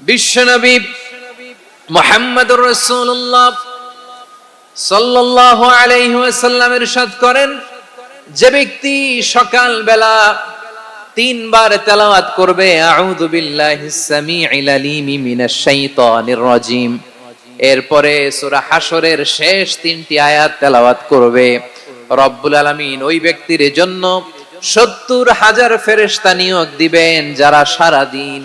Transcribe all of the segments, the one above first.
বিশ্বনবী মুহাম্মদুর রাসূলুল্লাহ সাল্লাল্লাহু আলাইহি ওয়াসাল্লাম ইরশাদ করেন, যে ব্যক্তি সকাল বেলা তিনবার তেলাওয়াত করবে আউযু বিল্লাহিস সামিউল আলিম মিনাশ শাইতানির রাজিম, এরপরে সূরা হাশরের শেষ তিনটি আয়াত তেলাওয়াত করবে, রব্বুল আলামিন ওই ব্যক্তির জন্য ৭০,০০০ ফেরেশতা নিয়োগ দিবেন যারা সারা দিন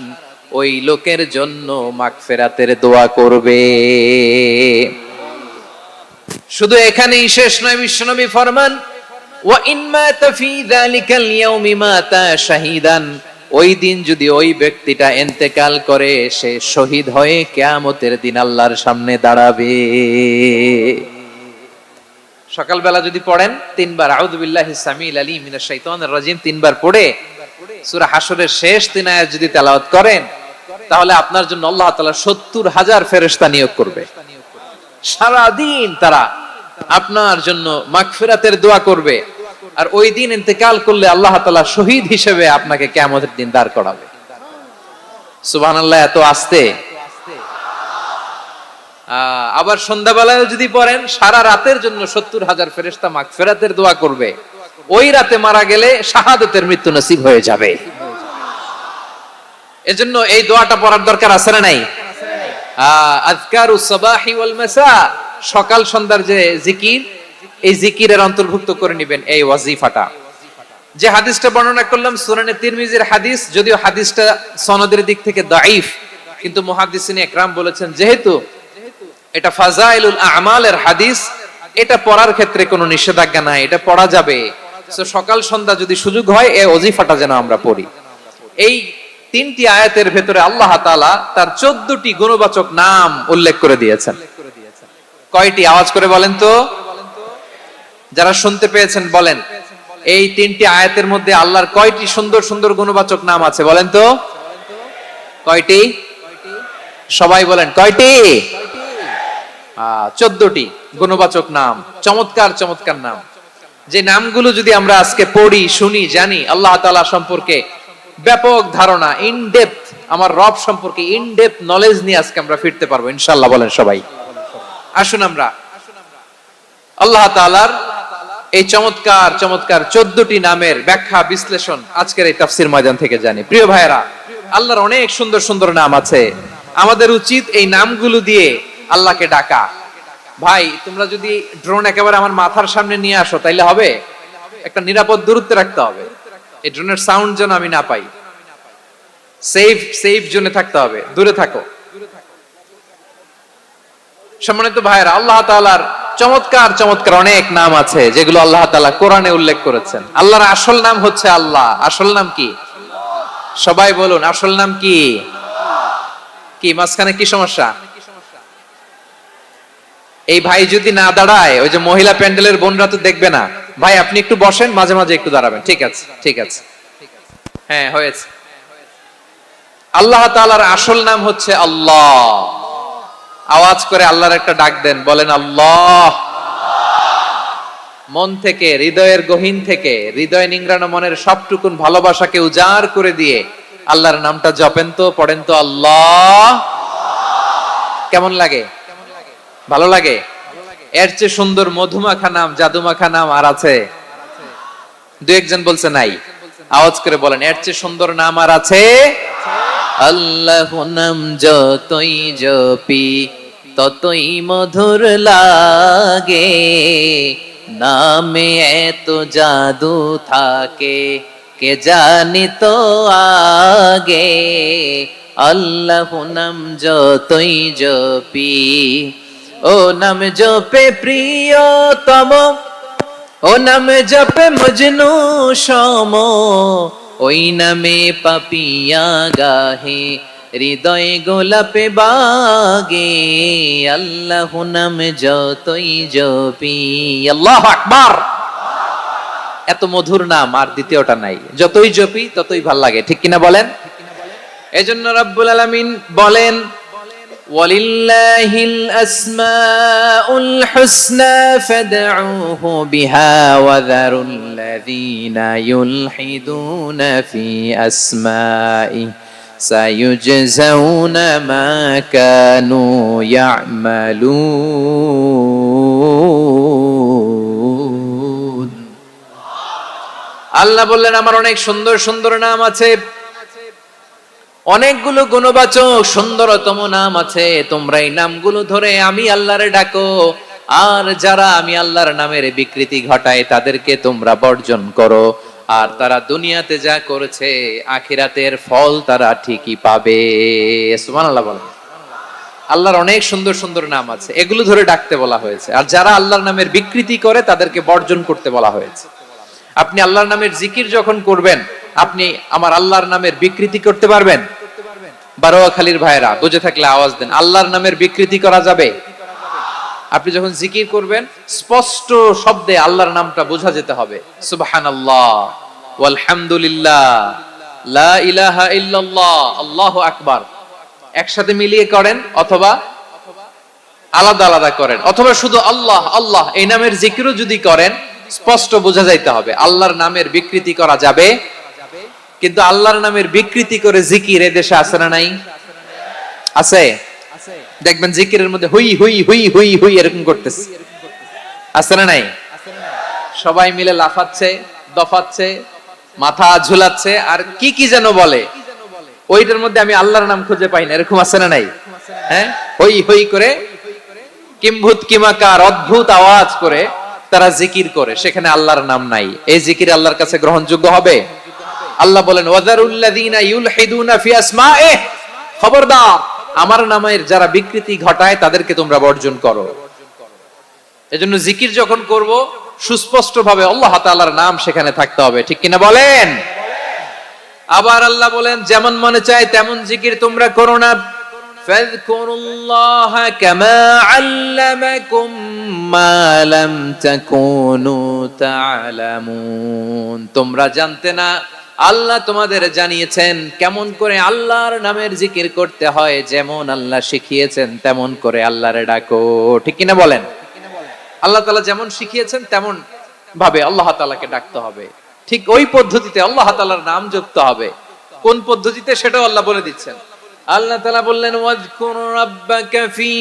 ওই লোকের জন্য মাগফিরাতের দোয়া করবে। শুধু এখানেই শেষ নয়, বিশ্বনবী ফরমান ওয়া ইন মাতা ফি যালিকাল ইয়াউমি মাতা শাহীদান, ওই দিন যদি ওই ব্যক্তিটা ইন্তেকাল করে সে শহীদ হয়ে কিয়ামতের দিন আল্লাহর সামনে দাঁড়াবে। সকালবেলা যদি পড়েন তিনবার আউযু বিল্লাহিস সামিউল আলিম মিনাশ শাইতানির রাজিম তিনবার পড়ে সূরা হাশরের শেষ তিন আয়াত যদি তেলাওয়াত করেন, তাহলে আপনার জন্য আল্লাহ তাআলা ৭০,০০০ ফেরেশতা নিয়োগ করবে। সারা দিন তারা আপনার জন্য মাগফিরাতের দোয়া করবে, আর ওই দিন ইন্তেকাল করলে আল্লাহ তাআলা শহীদ হিসেবে আপনাকে কিয়ামতের দিন দাঁড় করাবে। সুবহানাল্লাহ, এত আস্তে। আবার সন্ধ্যাবেলায় যদি পড়েন, সারা রাতের জন্য ৭০,০০০ ফেরেশতা মাগফিরাতের দোয়া করবে। ওই রাতে মারা গেলে শাহাদাতের মৃত্যু নসিব হয়ে যাবে। এজন্য এই দোয়াটা পড়ার দরকার আছে না নাই? আযকারুস সাবাহি ওয়াল মাসা, সকাল সন্ধ্যার যে জিকির, এই জিকিরের অন্তর্ভুক্ত করে নেবেন এই ওয়াজিফাটা। যে হাদিসটা বর্ণনা করলাম সুনানে তিরমিজির হাদিস, যদিও হাদিসটা সনদের দিক থেকে দাঈফ, কিন্তু মুহাদ্দিসিন ইকরাম বলেছেন যেহেতু এটা ফাজাইলুল আমালের হাদিস, এটা পড়ার ক্ষেত্রে কোনো নিষেধাজ্ঞা নাই, এটা পড়া যাবে। সো সকাল সন্ধ্যা যদি সুযোগ হয় এই ওয়াজিফাটা যেন আমরা পড়ি। এই তিনটি আয়াতের ভেতরে আল্লাহ তাআলা তার ১৪টি গুণবাচক নাম উল্লেখ করে দিয়েছেন। কয়টি? আওয়াজ করে বলেন তো, যারা শুনতে পেয়েছেন বলেন, এই তিনটি আয়াতের মধ্যে আল্লাহর কয়টি সুন্দর সুন্দর গুণবাচক নাম আছে বলেন তো? কয়টি? সবাই বলেন কয়টি? ১৪টি গুণবাচক নাম, চমৎকার চমৎকার নাম। যে নামগুলো যদি আমরা আজকে পড়ি, শুনি, জানি, আল্লাহ তাআলা সম্পর্কে ব্যাপক ধারণা, ইন ডেপথ, আমার রব সম্পর্কে ইন ডেপথ নলেজ নিয়ে আজকে আমরা ফিরতে পারবো ইনশাআল্লাহ। বলেন সবাই। আসুন আমরা আল্লাহ তাআলার এই চমৎকার চমৎকার ১৪টি নামের ব্যাখ্যা বিশ্লেষণ আজকের এই তাফসীর ময়দান থেকে জানি। প্রিয় ভাইয়েরা, আল্লাহর অনেক সুন্দর সুন্দর নাম আছে। আমাদের উচিত এই নামগুলো দিয়ে আল্লাহকে ডাকা। ভাই, তোমরা যদি ড্রোন একেবারে আমার মাথার সামনে নিয়ে আসো তাইলে হবে? একটা নিরাপদ দূরত্বে রাখতে হবে, এই ড্রোনের সাউন্ড যেন আমি না পাই। সেফ জোনে থাকতে হবে, দূরে থাকো। সম্মানিত ভাইয়েরা, আল্লাহ তাআলার চমৎকার চমৎকার অনেক নাম আছে যেগুলো আল্লাহ তাআলা কোরআনে উল্লেখ করেছেন। আল্লাহর আসল নাম হচ্ছে আল্লাহ। আসল নাম কি? সবাই বলুন, আসল নাম কি? কি মাঝখানে কি সমস্যা? এই ভাই যদি না দাঁড়ায়, ওই যে মহিলা প্যান্ডেলের বোনরা তো দেখবে না। ভাই আপনি একটু বসেন, মাঝে মাঝে একটু দাঁড়াবেন। ঠিক আছে, ঠিক আছে, হ্যাঁ হয়েছে। আল্লাহ তাআলার আসল নাম হচ্ছে আল্লাহ। আওয়াজ করে আল্লাহর একটা ডাক দেন, বলেন আল্লাহ। মন থেকে, হৃদয়ের গহীন থেকে, হৃদয় নিংড়ানো মনের সবটুকুন ভালোবাসাকে উজাড় করে দিয়ে আল্লাহর নামটা জপেন তো, পড়েন তো আল্লাহ। কেমন লাগে? ভালো লাগে? এর চেয়ে সুন্দর মধুমাখা নাম, জাদুমাখা নাম আর আছে? দু একজন বলছে নাই। আওয়াজ করে বলেন, এর চেয়ে সুন্দর নাম আর আছে? আল্লাহ নাম যতই জপি ততই মধুর লাগে, নামে এত জাদু থাকে কে জানি তো আগে। আল্লাহ নাম যতই জপি, ও নাম জপে প্রিয়তম, ও নাম জপে মজনু সম, ওই নামে পাপিয়া গাহে হৃদয় গোলাপে বাগে। আল্লাহ নাম যতই জপি। আল্লাহু আকবার। এত মধুর নাম আর দ্বিতীয়টা নাই। যতই জপি ততই ভাল লাগে, ঠিক কিনা বলেন? এজন্য রব্বুল আলামিন বলেন, ওয়ালিল্লাহিল আসমাউল হুসনা ফাদউহু বিহা ওয়া যারুল্লাযীনা ইউলহিদুনা ফি আসমাই সায়ুজজাউনা মা কানু ইয়ামালুন। আল্লাহ বললেন আমার অনেক সুন্দর সুন্দর নাম আছে, অনেকগুলো গুণবাচক সুন্দরতম নাম আছে, তোমরা এই নামগুলো ধরে আমি আল্লাহরে ডাকো, আর যারা আমি আল্লাহর নামের বিকৃতি ঘটায় তাদেরকে তোমরা বর্জন করো, আর তারা দুনিয়াতে যা করেছে আখিরাতের ফল তারা ঠিকই পাবে। সুবহানাল্লাহ বলেন। আল্লাহর অনেক সুন্দর সুন্দর নাম আছে, এগুলো ধরে ডাকতে বলা হয়েছে, আর যারা আল্লাহর নামের বিকৃতি করে তাদেরকে বর্জন করতে বলা হয়েছে। আপনি আল্লাহর নামের জিকির যখন করবেন, আপনি আমার আল্লাহর নামের বিকৃতি করতে পারবেন? বারোয়াখালীর ভাইরা বুঝে থাকলে আওয়াজ দেন, আল্লাহর নামের বিকৃতি করা যাবে? আপনি যখন জিকির করবেন স্পষ্ট শব্দে আল্লাহর নামটা বোঝা যেতে হবে। সুবহানাল্লাহ, ওয়ালহামদুলিল্লাহ, লা ইলাহা ইল্লাল্লাহ, আল্লাহু আকবার একসাথে মিলিয়ে করেন, অথবা আলাদা আলাদা করেন, অথবা শুধু আল্লাহ আল্লাহ এই নামের জিকিরও যদি করেন স্পষ্ট বোঝা যাইতে হবে। আল্লাহর নামের বিকৃতি করা যাবে, কিন্তু আল্লাহর নামের বিকৃতি করে জিকির এদেশে আছে না নাই? আছে। দেখবেন জিকিরের মধ্যে হুই হুই হুই হুই হুই এরকম করতেছে, আছে না নাই? সবাই মিলে লাফাচ্ছে, দফাচ্ছে, মাথা ঝুলাচ্ছে, আর কি কি যেন বলে, ওইটার মধ্যে আমি আল্লাহর নাম খুঁজে পাই না, এরকম আছে না নাই? হ্যাঁ, হই হই করে কিম্ভূত কিমাকার অদ্ভুত আওয়াজ করে তারা জিকির করে, সেখানে আল্লাহর নাম নাই। এই জিকির আল্লাহর কাছে গ্রহণযোগ্য হবে? আল্লাহ বলেন ওয়াযারুল্লাযীনা ইউলহিদুনা ফি আসমাইহি, খবরদার আমার নামের যারা বিকৃতি ঘটায় তাদেরকে তোমরা বর্জন করো। এজন্য জিকির যখন করব সুস্পষ্ট ভাবে আল্লাহ তাআলার নাম সেখানে থাকতে হবে, ঠিক কিনা বলেন? আবার আল্লাহ বলেন যেমন মনে চায় তেমন জিকির তোমরা করো না। ফাযকুরুল্লাহা কামা আল্লামাকুম মা লাম তাকুনু তা'লামুন, তোমরা জানতে না, আল্লাহ তোমাদের জানিয়েছেন কেমন করে আল্লাহর নামের জিকির করতে হয়, যেমন আল্লাহ শিখিয়েছেন তেমন করে আল্লাহরে ডাকো, ঠিক কিনা বলেন? আল্লাহ তাআলা যেমন শিখিয়েছেন তেমন ভাবে আল্লাহ তাআলাকে ডাকতে হবে, ঠিক ওই পদ্ধতিতে আল্লাহ তাআলার নাম জপতে হবে। কোন পদ্ধতিতে সেটাও আল্লাহ বলে দিচ্ছেন। আল্লাহ তাআলা বললেন ওয়াজকুর রাব্বাকা ফি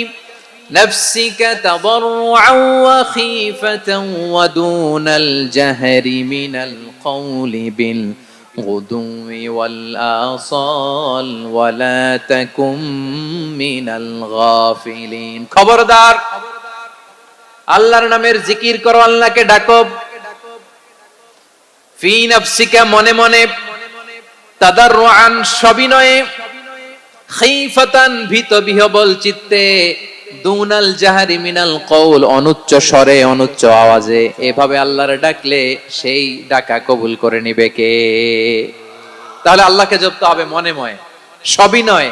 নাফসিকা তাদাররুআন ওয়া খীফাতান ওয়া দুনাল জাহরি মিনাল কওলি বিল গুদুই ওয়াল আসাল ওয়া লা তাকুম মিনাল গাফিলিন। খবরদার আল্লাহর নামের জিকির করো, আল্লাহকে ডাকো। ফি নাফসিকা মনে মনে, তাদাররুআন সবিনয়ে, খীফাতান ভীত বিহবল চিত্তে, দুনাল জাহরি মিনাল কওল অনুচ্চ স্বরে অনুচ্চ আওয়াজে। এভাবে আল্লাহরে ডাকলে সেই ডাকা কবুল করে নিবে কে? তাহলে আল্লাহকে জপতে হবে মনে মনে, সবিনয়ে,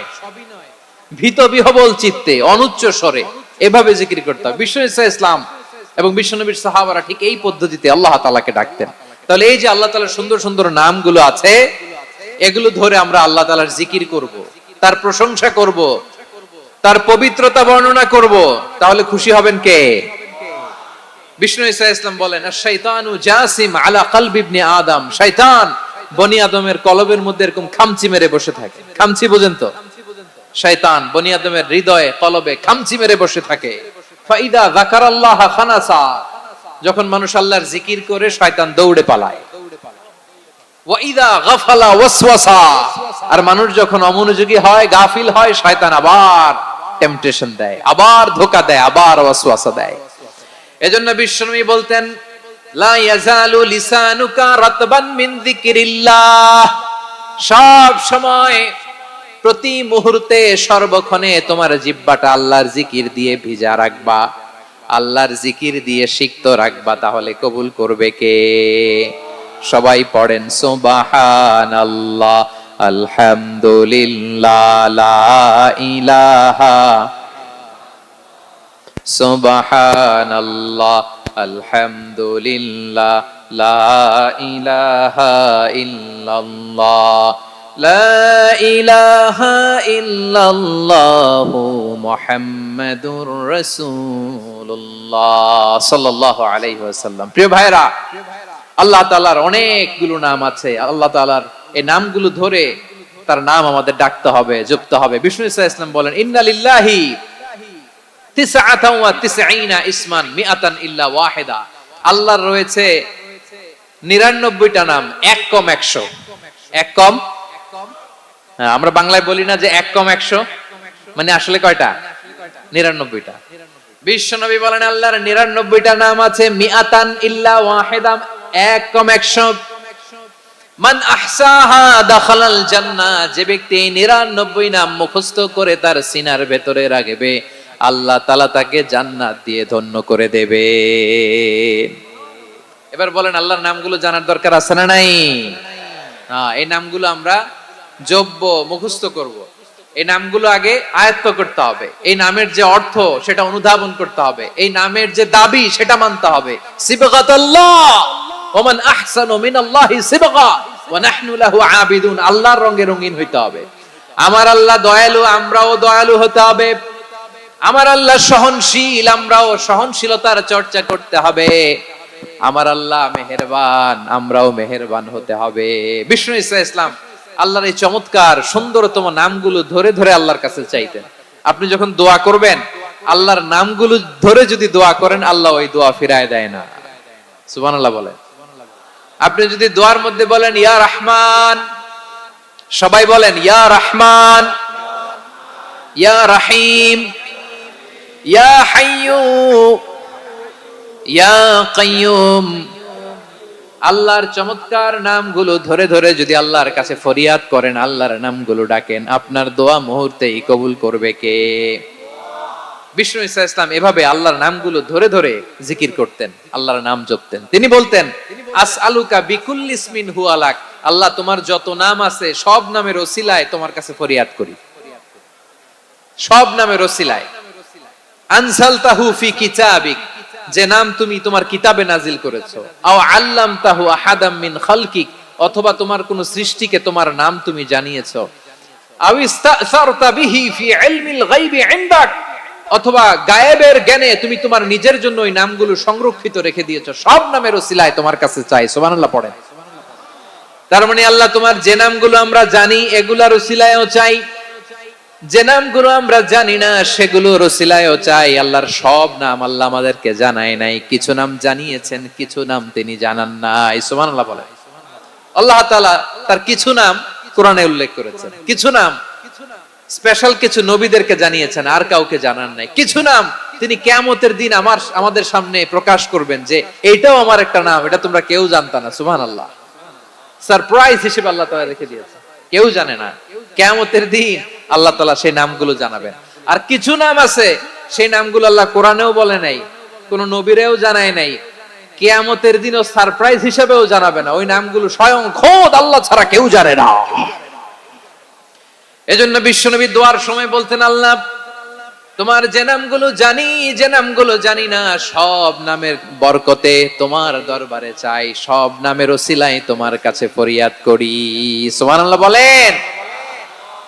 ভীত বিহবল চিত্তে, অনুচ্চ স্বরে, এভাবে জিকির করতে হবে। বিশ্বনবী ইসলাম এবং বিশ্বনবীর সাহাবারা ঠিক এই পদ্ধতিতে আল্লাহ তাআলাকে ডাকতেন। তাহলে এই যে আল্লাহ তাআলার সুন্দর সুন্দর নামগুলো আছে, এগুলো ধরে আমরা আল্লাহ তাআলার জিকির করব, তার প্রশংসা করব, তার পবিত্রতা বর্ণনা করব, তাহলে খুশি হবেন কে? বিষ্ণু ঈসা ইসলাম বলেন আশ-শাইতানু জাসিম আলা কলবি ইবনে আদম, শয়তান বনি আদমের কলবের মধ্যে এরকম খামচি মেরে বসে থাকে। খামচি বুঝেন তো? শয়তান বনি আদমের হৃদয়ে কলবে খামচি মেরে বসে থাকে। ফাইদা যাকারাল্লাহ খানাসা, যখন মানুষ আল্লাহর জিকির করে শয়তান দৌড়ে পালায়। ওয়া ইযা গাফালা ওয়াসওয়াসা, আর মানুষ যখন অমনোযোগী হয়, গাফিল হয়, শয়তান আবার টেম্পটেশন দেয়, আবার ধোঁকা দেয়, আবার ওয়াসওয়াসা দেয়। এজন্য বিশ্বনবী বলতেন লা ইয়াজালু লিসানুকা রাতবান মিন যিকরিল্লাহ, সব সময় প্রতি মুহূর্তে সর্বক্ষণে তোমার জিহ্বাটা আল্লাহর জিকির দিয়ে ভিজা রাখবা, আল্লাহর জিকির দিয়ে সিক্ত রাখবা, তাহলে কবুল করবে কে? সবাই পড়েন সুবহানাল্লাহ, আলহামদুলিল্লাহ, লা ইলাহা, সুবহানাল্লাহ, আলহামদুলিল্লাহ, লা ইলাহা ইল্লাল্লাহ, লা ইলাহা ইল্লাল্লাহু মুহাম্মাদুর রাসূলুল্লাহ সাল্লাল্লাহু আলাইহি ওয়াসাল্লাম। প্রিয় ভাইরা, আল্লাহ তাআলার অনেকগুলো নাম আছে। আল্লাহ তাআলার এই নামগুলো ধরে তার নাম আমাদের ডাকতে হবে, জপতে হবে। বিষ্ণু ইসলাম বলেন ইন্না লিল্লাহি 99 ইসমান মিআতান ইল্লা ওয়াহিদা। আল্লাহর রয়েছে 99টা নাম, এক কম 100। এক কম, আমরা বাংলায় বলি না যে এক কম 100, মানে আসলে কয়টা? 99টা। বিশ্বনবী বলেন আল্লাহর 99টা নাম আছে, মিআতান ইল্লা ওয়াহিদা, এক কম 100। মান আহসাহা দাখালাল জান্নাহ, যে ব্যক্তি 99 নাম মুখস্থ করে তার সিনার ভেতরে রাখবে, আল্লাহ তাআলা তাকে জান্নাত দিয়ে ধন্য করে দেবে। এবার বলেন আল্লাহর নামগুলো জানার দরকার আছে না নাই? এই নামগুলো আমরা জপব, মুখস্থ করব। এই নামগুলো আগে আয়ত্ত করতে হবে। এই নামের যে অর্থ সেটা অনুধাবন করতে হবে। এই নামের যে দাবি সেটা মানতে হবে। সিবগাতুল্লাহ ওয়া মান আহসানু মিনাল্লাহি সিবগা ওয়া নাহনু লাহু আবিদুন। আল্লাহর রঙে রঙিন হইতে হবে। আমার আল্লাহ দয়ালু, আমরাও দয়ালু হতে হবে। আমার আল্লাহ সহনশীল, আমরাও সহনশীলতার চর্চা করতে হবে। আমার আল্লাহ মেহেরবান, আমরাও মেহেরবান হতে হবে। বিষ্ণু ইসলাম আল্লাহর এই চমৎকার সুন্দরতম নামগুলো ধরে ধরে আল্লাহর কাছে চাইতেন। আপনি যখন দোয়া করবেন, আল্লাহর নামগুলো ধরে যদি দোয়া করেন, আল্লাহ ওই দোয়া ফিরায় দেয় না। সুবহানাল্লাহ বলেন। আপনি যদি দোয়ার মধ্যে বলেন ইয়া রহমান, সবাই বলেন ইয়া রহমান, ইয়া রহিম, ইয়া হাইয়্যু, ইয়া কাইয়্যুম। আল্লাহর চমৎকার নামগুলো ধরে ধরে যদি আল্লাহর কাছে ফরিয়াদ করেন, আল্লাহর নামগুলো ডাকেন, আপনার দোয়া মুহূর্তেই কবুল করবে কে? বিষ্ণু ইসলাম এভাবে আল্লাহর নামগুলো ধরে ধরে জিকির করতেন, আল্লাহর নাম জপতেন। তিনি বলতেন আসআলুকা বিকুল্লি ইসমিন হুয়া লাক, আল্লাহ তোমার যত নাম আছে সব নামের ওসিলায় তোমার কাছে ফরিয়াদ করি, সব নামের ওসিলায়। আনসালতাহু ফি কিতাবিক, যে নাম তুমি তোমার কিতাবে নাজিল করেছো। আও আল্লামতাহু আহাদাম মিন খালকিক, অথবা তোমার কোন সৃষ্টিকে তোমার নাম তুমি জানিয়েছো। আও ইস্তাসারতা বিহি ফি ইলমিল গায়বি ইনদাক, অথবা গায়েবের জ্ঞানে তুমি তোমার নিজের জন্য ওই নামগুলো সংরক্ষিত রেখে দিয়েছো। সব নামের ওসিলায় তোমার কাছে চাই। সুবহানাল্লাহ পড়েন। তার মানে আল্লাহ তোমার যে নামগুলো আমরা জানি এগুলার ওসিলায়ও চাই, যে নামগুলো আমরা জানি না সেগুলোর ওসিলায়ও চাই। আল্লাহর সব নাম আল্লাহ আমাদেরকে জানায় নাই, কিছু নাম জানিয়েছেন, কিছু নাম তিনি জানান নাই। সুবহানাল্লাহ বলেন। আল্লাহ তাআলা তার কিছু নাম কোরআনে উল্লেখ করেছেন, কিছু নাম স্পেশাল কিছু নবীদেরকে জানিয়েছেন, আর কাউকে জানান নাই। কিছু নাম তিনি কিয়ামতের দিন আমাদের সামনে প্রকাশ করবেন যে এইটাও আমার একটা নাম, এটা তোমরা কেউ জানতা না। সুবহানাল্লাহ। সারপ্রাইজ হিসেবে আল্লাহ তাআলা রেখে দিয়েছেন, কেউ জানে না। কিয়ামতের দিন আল্লাহ তাআলা সেই নামগুলো জানাবেন। আর কিছু নাম আছে সেই নামগুলো আল্লাহ কোরআনেও বলে নাই, কোন নবীরেও জানায় নাই, কিয়ামতের দিনও সারপ্রাইজ হিসেবেও জানাবে না। ওই নামগুলো স্বয়ং খোদ আল্লাহ ছাড়া কেউ জানে না। এজন্য বিশ্বনবী দোয়ার সময় বলতেন আল্লাহ তোমার যে নামগুলো জানি, যে নামগুলো জানি না, সব নামের বরকতে তোমার দরবারে চাই, সব নামের ওসিলায় তোমার কাছে ফরিয়াদ করি। সুবহানাল্লাহ বলেন।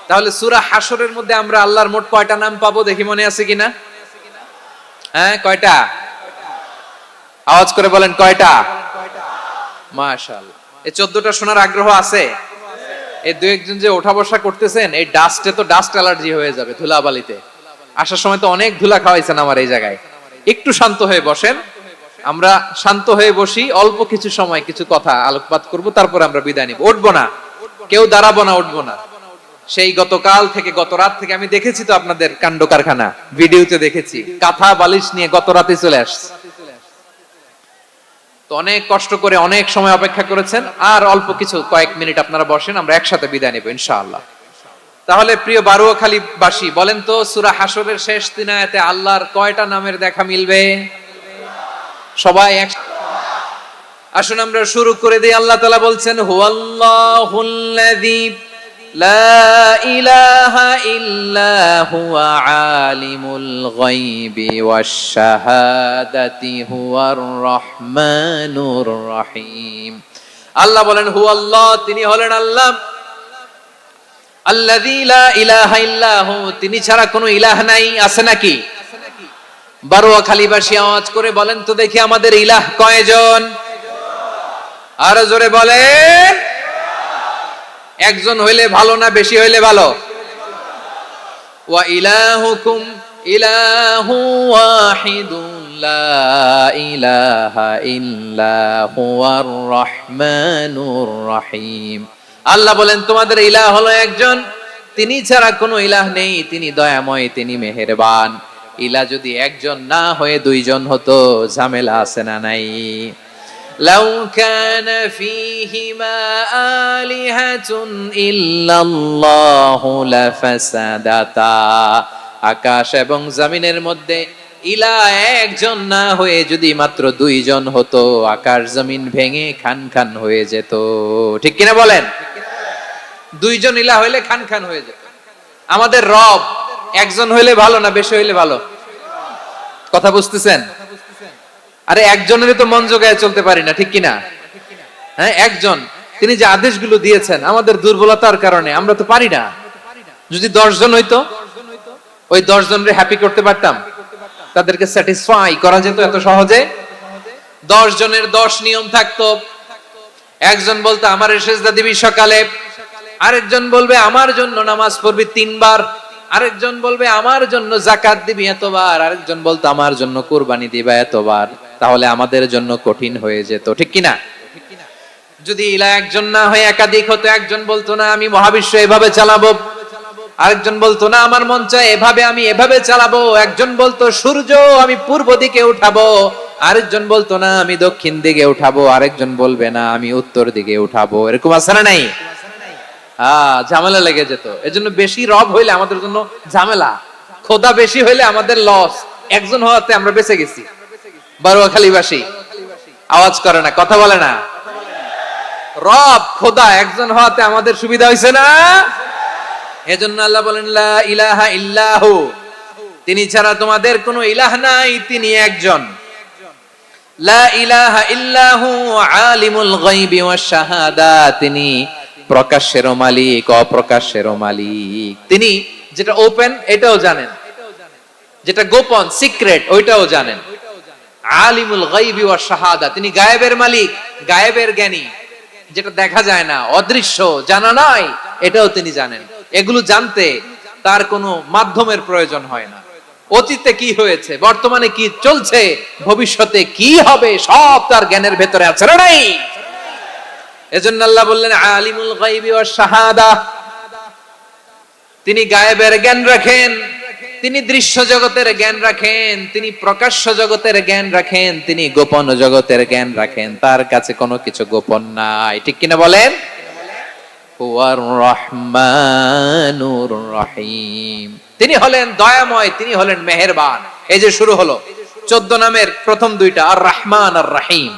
তাহলে সূরা হাশরের মধ্যে আমরা আল্লাহর মোট কয়টা নাম পাবো দেখি, মনে আছে কিনা? হ্যাঁ, কয়টা? আওয়াজ করে বলেন কয়টা? মাশাআল্লাহ। এই 14টা শোনার আগ্রহ আছে? এই দুই একজন যে ওঠা বসা করতেছেন, এই ডাস্টে তো ডাস্ট অ্যালার্জি হয়ে যাবে, ধুলাবালিতে। আসার সময় তো অনেক ধুলা খাওয়াইছেন আমার এই জায়গায়। একটু শান্ত হয়ে বসেন, আমরা শান্ত হয়ে বসি, অল্প কিছু সময় কিছু কথা আলোকপাত করব, তারপর আমরা বিদায় নিব। উঠবো না, কেউ দাঁড়াবো না, উঠবো না। সেই গতকাল থেকে, গত রাত থেকে আমি দেখেছি তো আপনাদের কাণ্ড কারখানা, ভিডিওতে দেখেছি, কাঁথা বালিশ নিয়ে গত রাতে চলে আসছে। তো অনেক কষ্ট করে অনেক সময় অপেক্ষা করেছেন, আর অল্প কিছু কয়েক মিনিট আপনারা বসেন, আমরা একসাথে বিদায় নেব ইনশাআল্লাহ। তাহলে প্রিয় বারুয়াখালী বাসী, বলেন তো সূরা হাশরের শেষ 3 আয়াতে আল্লাহর কয়টা নামের দেখা মিলবে? সবাই আসুন আমরা শুরু করে দিই। আল্লাহ তাআলা বলছেন হুয়াল্লাহুল্লাযী লা ইলাহা ইল্লা হুয়া আলিমুল গায়বি ওয়াশ শাহাদাতি হুয়ার রহমানুর রহিম। আল্লাহ বলেন হুয়াল্লাহ, তিনি হলেন আল্লাহ, আল্লাযী লা ইলাহা ইল্লাহু, তিনি ছাড়া কোনো ইলাহ নাই। আছে নাকি? বারুয়াখালীবাসী আওয়াজ করে বলেন তো দেখি আমাদের ইলাহ কয়জন? আরো জোরে বলেন। একজন হইলে ভালো না বেশি হইলে ভালো? ওয়া ইলাহুকুম ইলাহু ওয়াহিদুন লা ইলাহা ইল্লা হুয়ার রহমানুর রহিম। আল্লাহ বলেন তোমাদের ইলাহ হলো একজন, তিনি ছাড়া কোনো ইলাহ নেই, তিনি দয়াময়, তিনি মেহেরবান। ইলাহ যদি একজন না হয়ে দুইজন হতো, ঝামেলা আছে না নাই? লাউ কানা ফীহিমা আলিহাতুন ইল্লাল্লাহু লাফাসাদাতা। আকাশ এবং জমিনের মধ্যে ইলাহ একজন না হয়ে যদি মাত্র দুইজন হতো, আকাশ জমিন ভেঙে খান খান হয়ে যেত। ঠিক কিনা বলেন? দুইজন ইলাহ হইলে খান খান হয়ে যেত। আমাদের রব একজন হইলে ভালো না বেশি হইলে ভালো? কথা বুঝতেছেন? আরে একজনেরই তো মন জোগায় চলতে পারি না, ঠিক কিনা? হ্যাঁ, একজন, তিনি যে আদেশগুলো দিয়েছেন আমাদের দুর্বলতার কারণে আমরা তো পারি না। যদি 10 জন হইতো, ওই 10 জনরে হ্যাপি করতে পারতাম, তাদেরকে স্যাটিসফাই করা যেত এত সহজে? 10 জনের 10 নিয়ম থাকতো। একজন বলতো আমার সেজদা দিবি সকালে, আরেকজন বলবে আমার জন্য নামাজ পড়বি 3 বার, আরেকজন বলবে আমার জন্য যাকাত দিবি এতবার, আরেকজন বলতো আমার জন্য কুরবানি দিবা এতবার। তাহলে আমাদের জন্য কঠিন হয়ে যেত, ঠিক কিনা? যদি ইলাহ একজন না হয়ে একাধিক হতো, একজন বলতো না আমি মহাবিশ্ব এভাবে চালাবো, আরেকজন বলতো না আমার মন চায় এভাবে, আমি এভাবে চালাবো, একজন বলতো সূর্য আমি পূর্ব দিকে উঠাবো, আরেকজন বলতো না আমি দক্ষিণ দিকে উঠাবো, আরেকজন বলবে না আমি উত্তর দিকে উঠাবো। এরকম আছে না নাই? ঝামেলা লেগে যেত। এজন্য বেশি রব হইলে আমাদের জন্য ঝামেলা, খোদা বেশি হইলে আমাদের লস। একজন হওয়াতে আমরা বেঁচে গেছি। বারোয়াখালীবাসী আওয়াজ করে না, কথা বলে না। রব খোদা একজন হওয়াতে আমাদের সুবিধা হইছে না? এজন্য আল্লাহ বলেন লা ইলাহা ইল্লাহু, তিনি ছাড়া তোমাদের কোনো ইলাহ নাই, তিনি একজন। লা ইলাহা ইল্লাহু আলিমুল গায়বি ওয়াশ শাহাদা, তিনি প্রকাশ্যেরও মালিক অপ্রকাশ্যেরও মালিক। তিনি যেটা ওপেন এটাও জানেন, যেটা গোপন সিক্রেট ওইটাও জানেন। আলিমুল গায়বি ওয়াশ শাহাদা, তিনি গায়েবের মালিক, গায়েবের জ্ঞানী, যেটা দেখা যায় না, অদৃশ্য, জানা নাই, এটাও তিনি জানেন। এগুলো জানতে তার কোনো মাধ্যমের প্রয়োজন হয় না। অতীতে কি হয়েছে, বর্তমানে কি চলছে, ভবিষ্যতে কি হবে, সব তার জ্ঞানের ভেতরে আছে না নাই? এজন্য আল্লাহ বললেন আলিমুল গায়বি ওয়াশ শাহাদা, তিনি গায়েবের জ্ঞান রাখেন, তিনি দৃশ্য জগতের জ্ঞান রাখেন, তিনি প্রকাশ্য জগতের জ্ঞান রাখেন, তিনি গোপন জগতের জ্ঞান রাখেন। তার কাছে কোনো কিছু গোপন নাই, ঠিক কিনা বলেন? হুয়ার রহমানুর রহিম, তিনি হলেন দয়াময়, তিনি হলেন মেহেরবান। এই যে শুরু হলো 14 নামের প্রথম দুইটা, আর রহমান আর রহিম।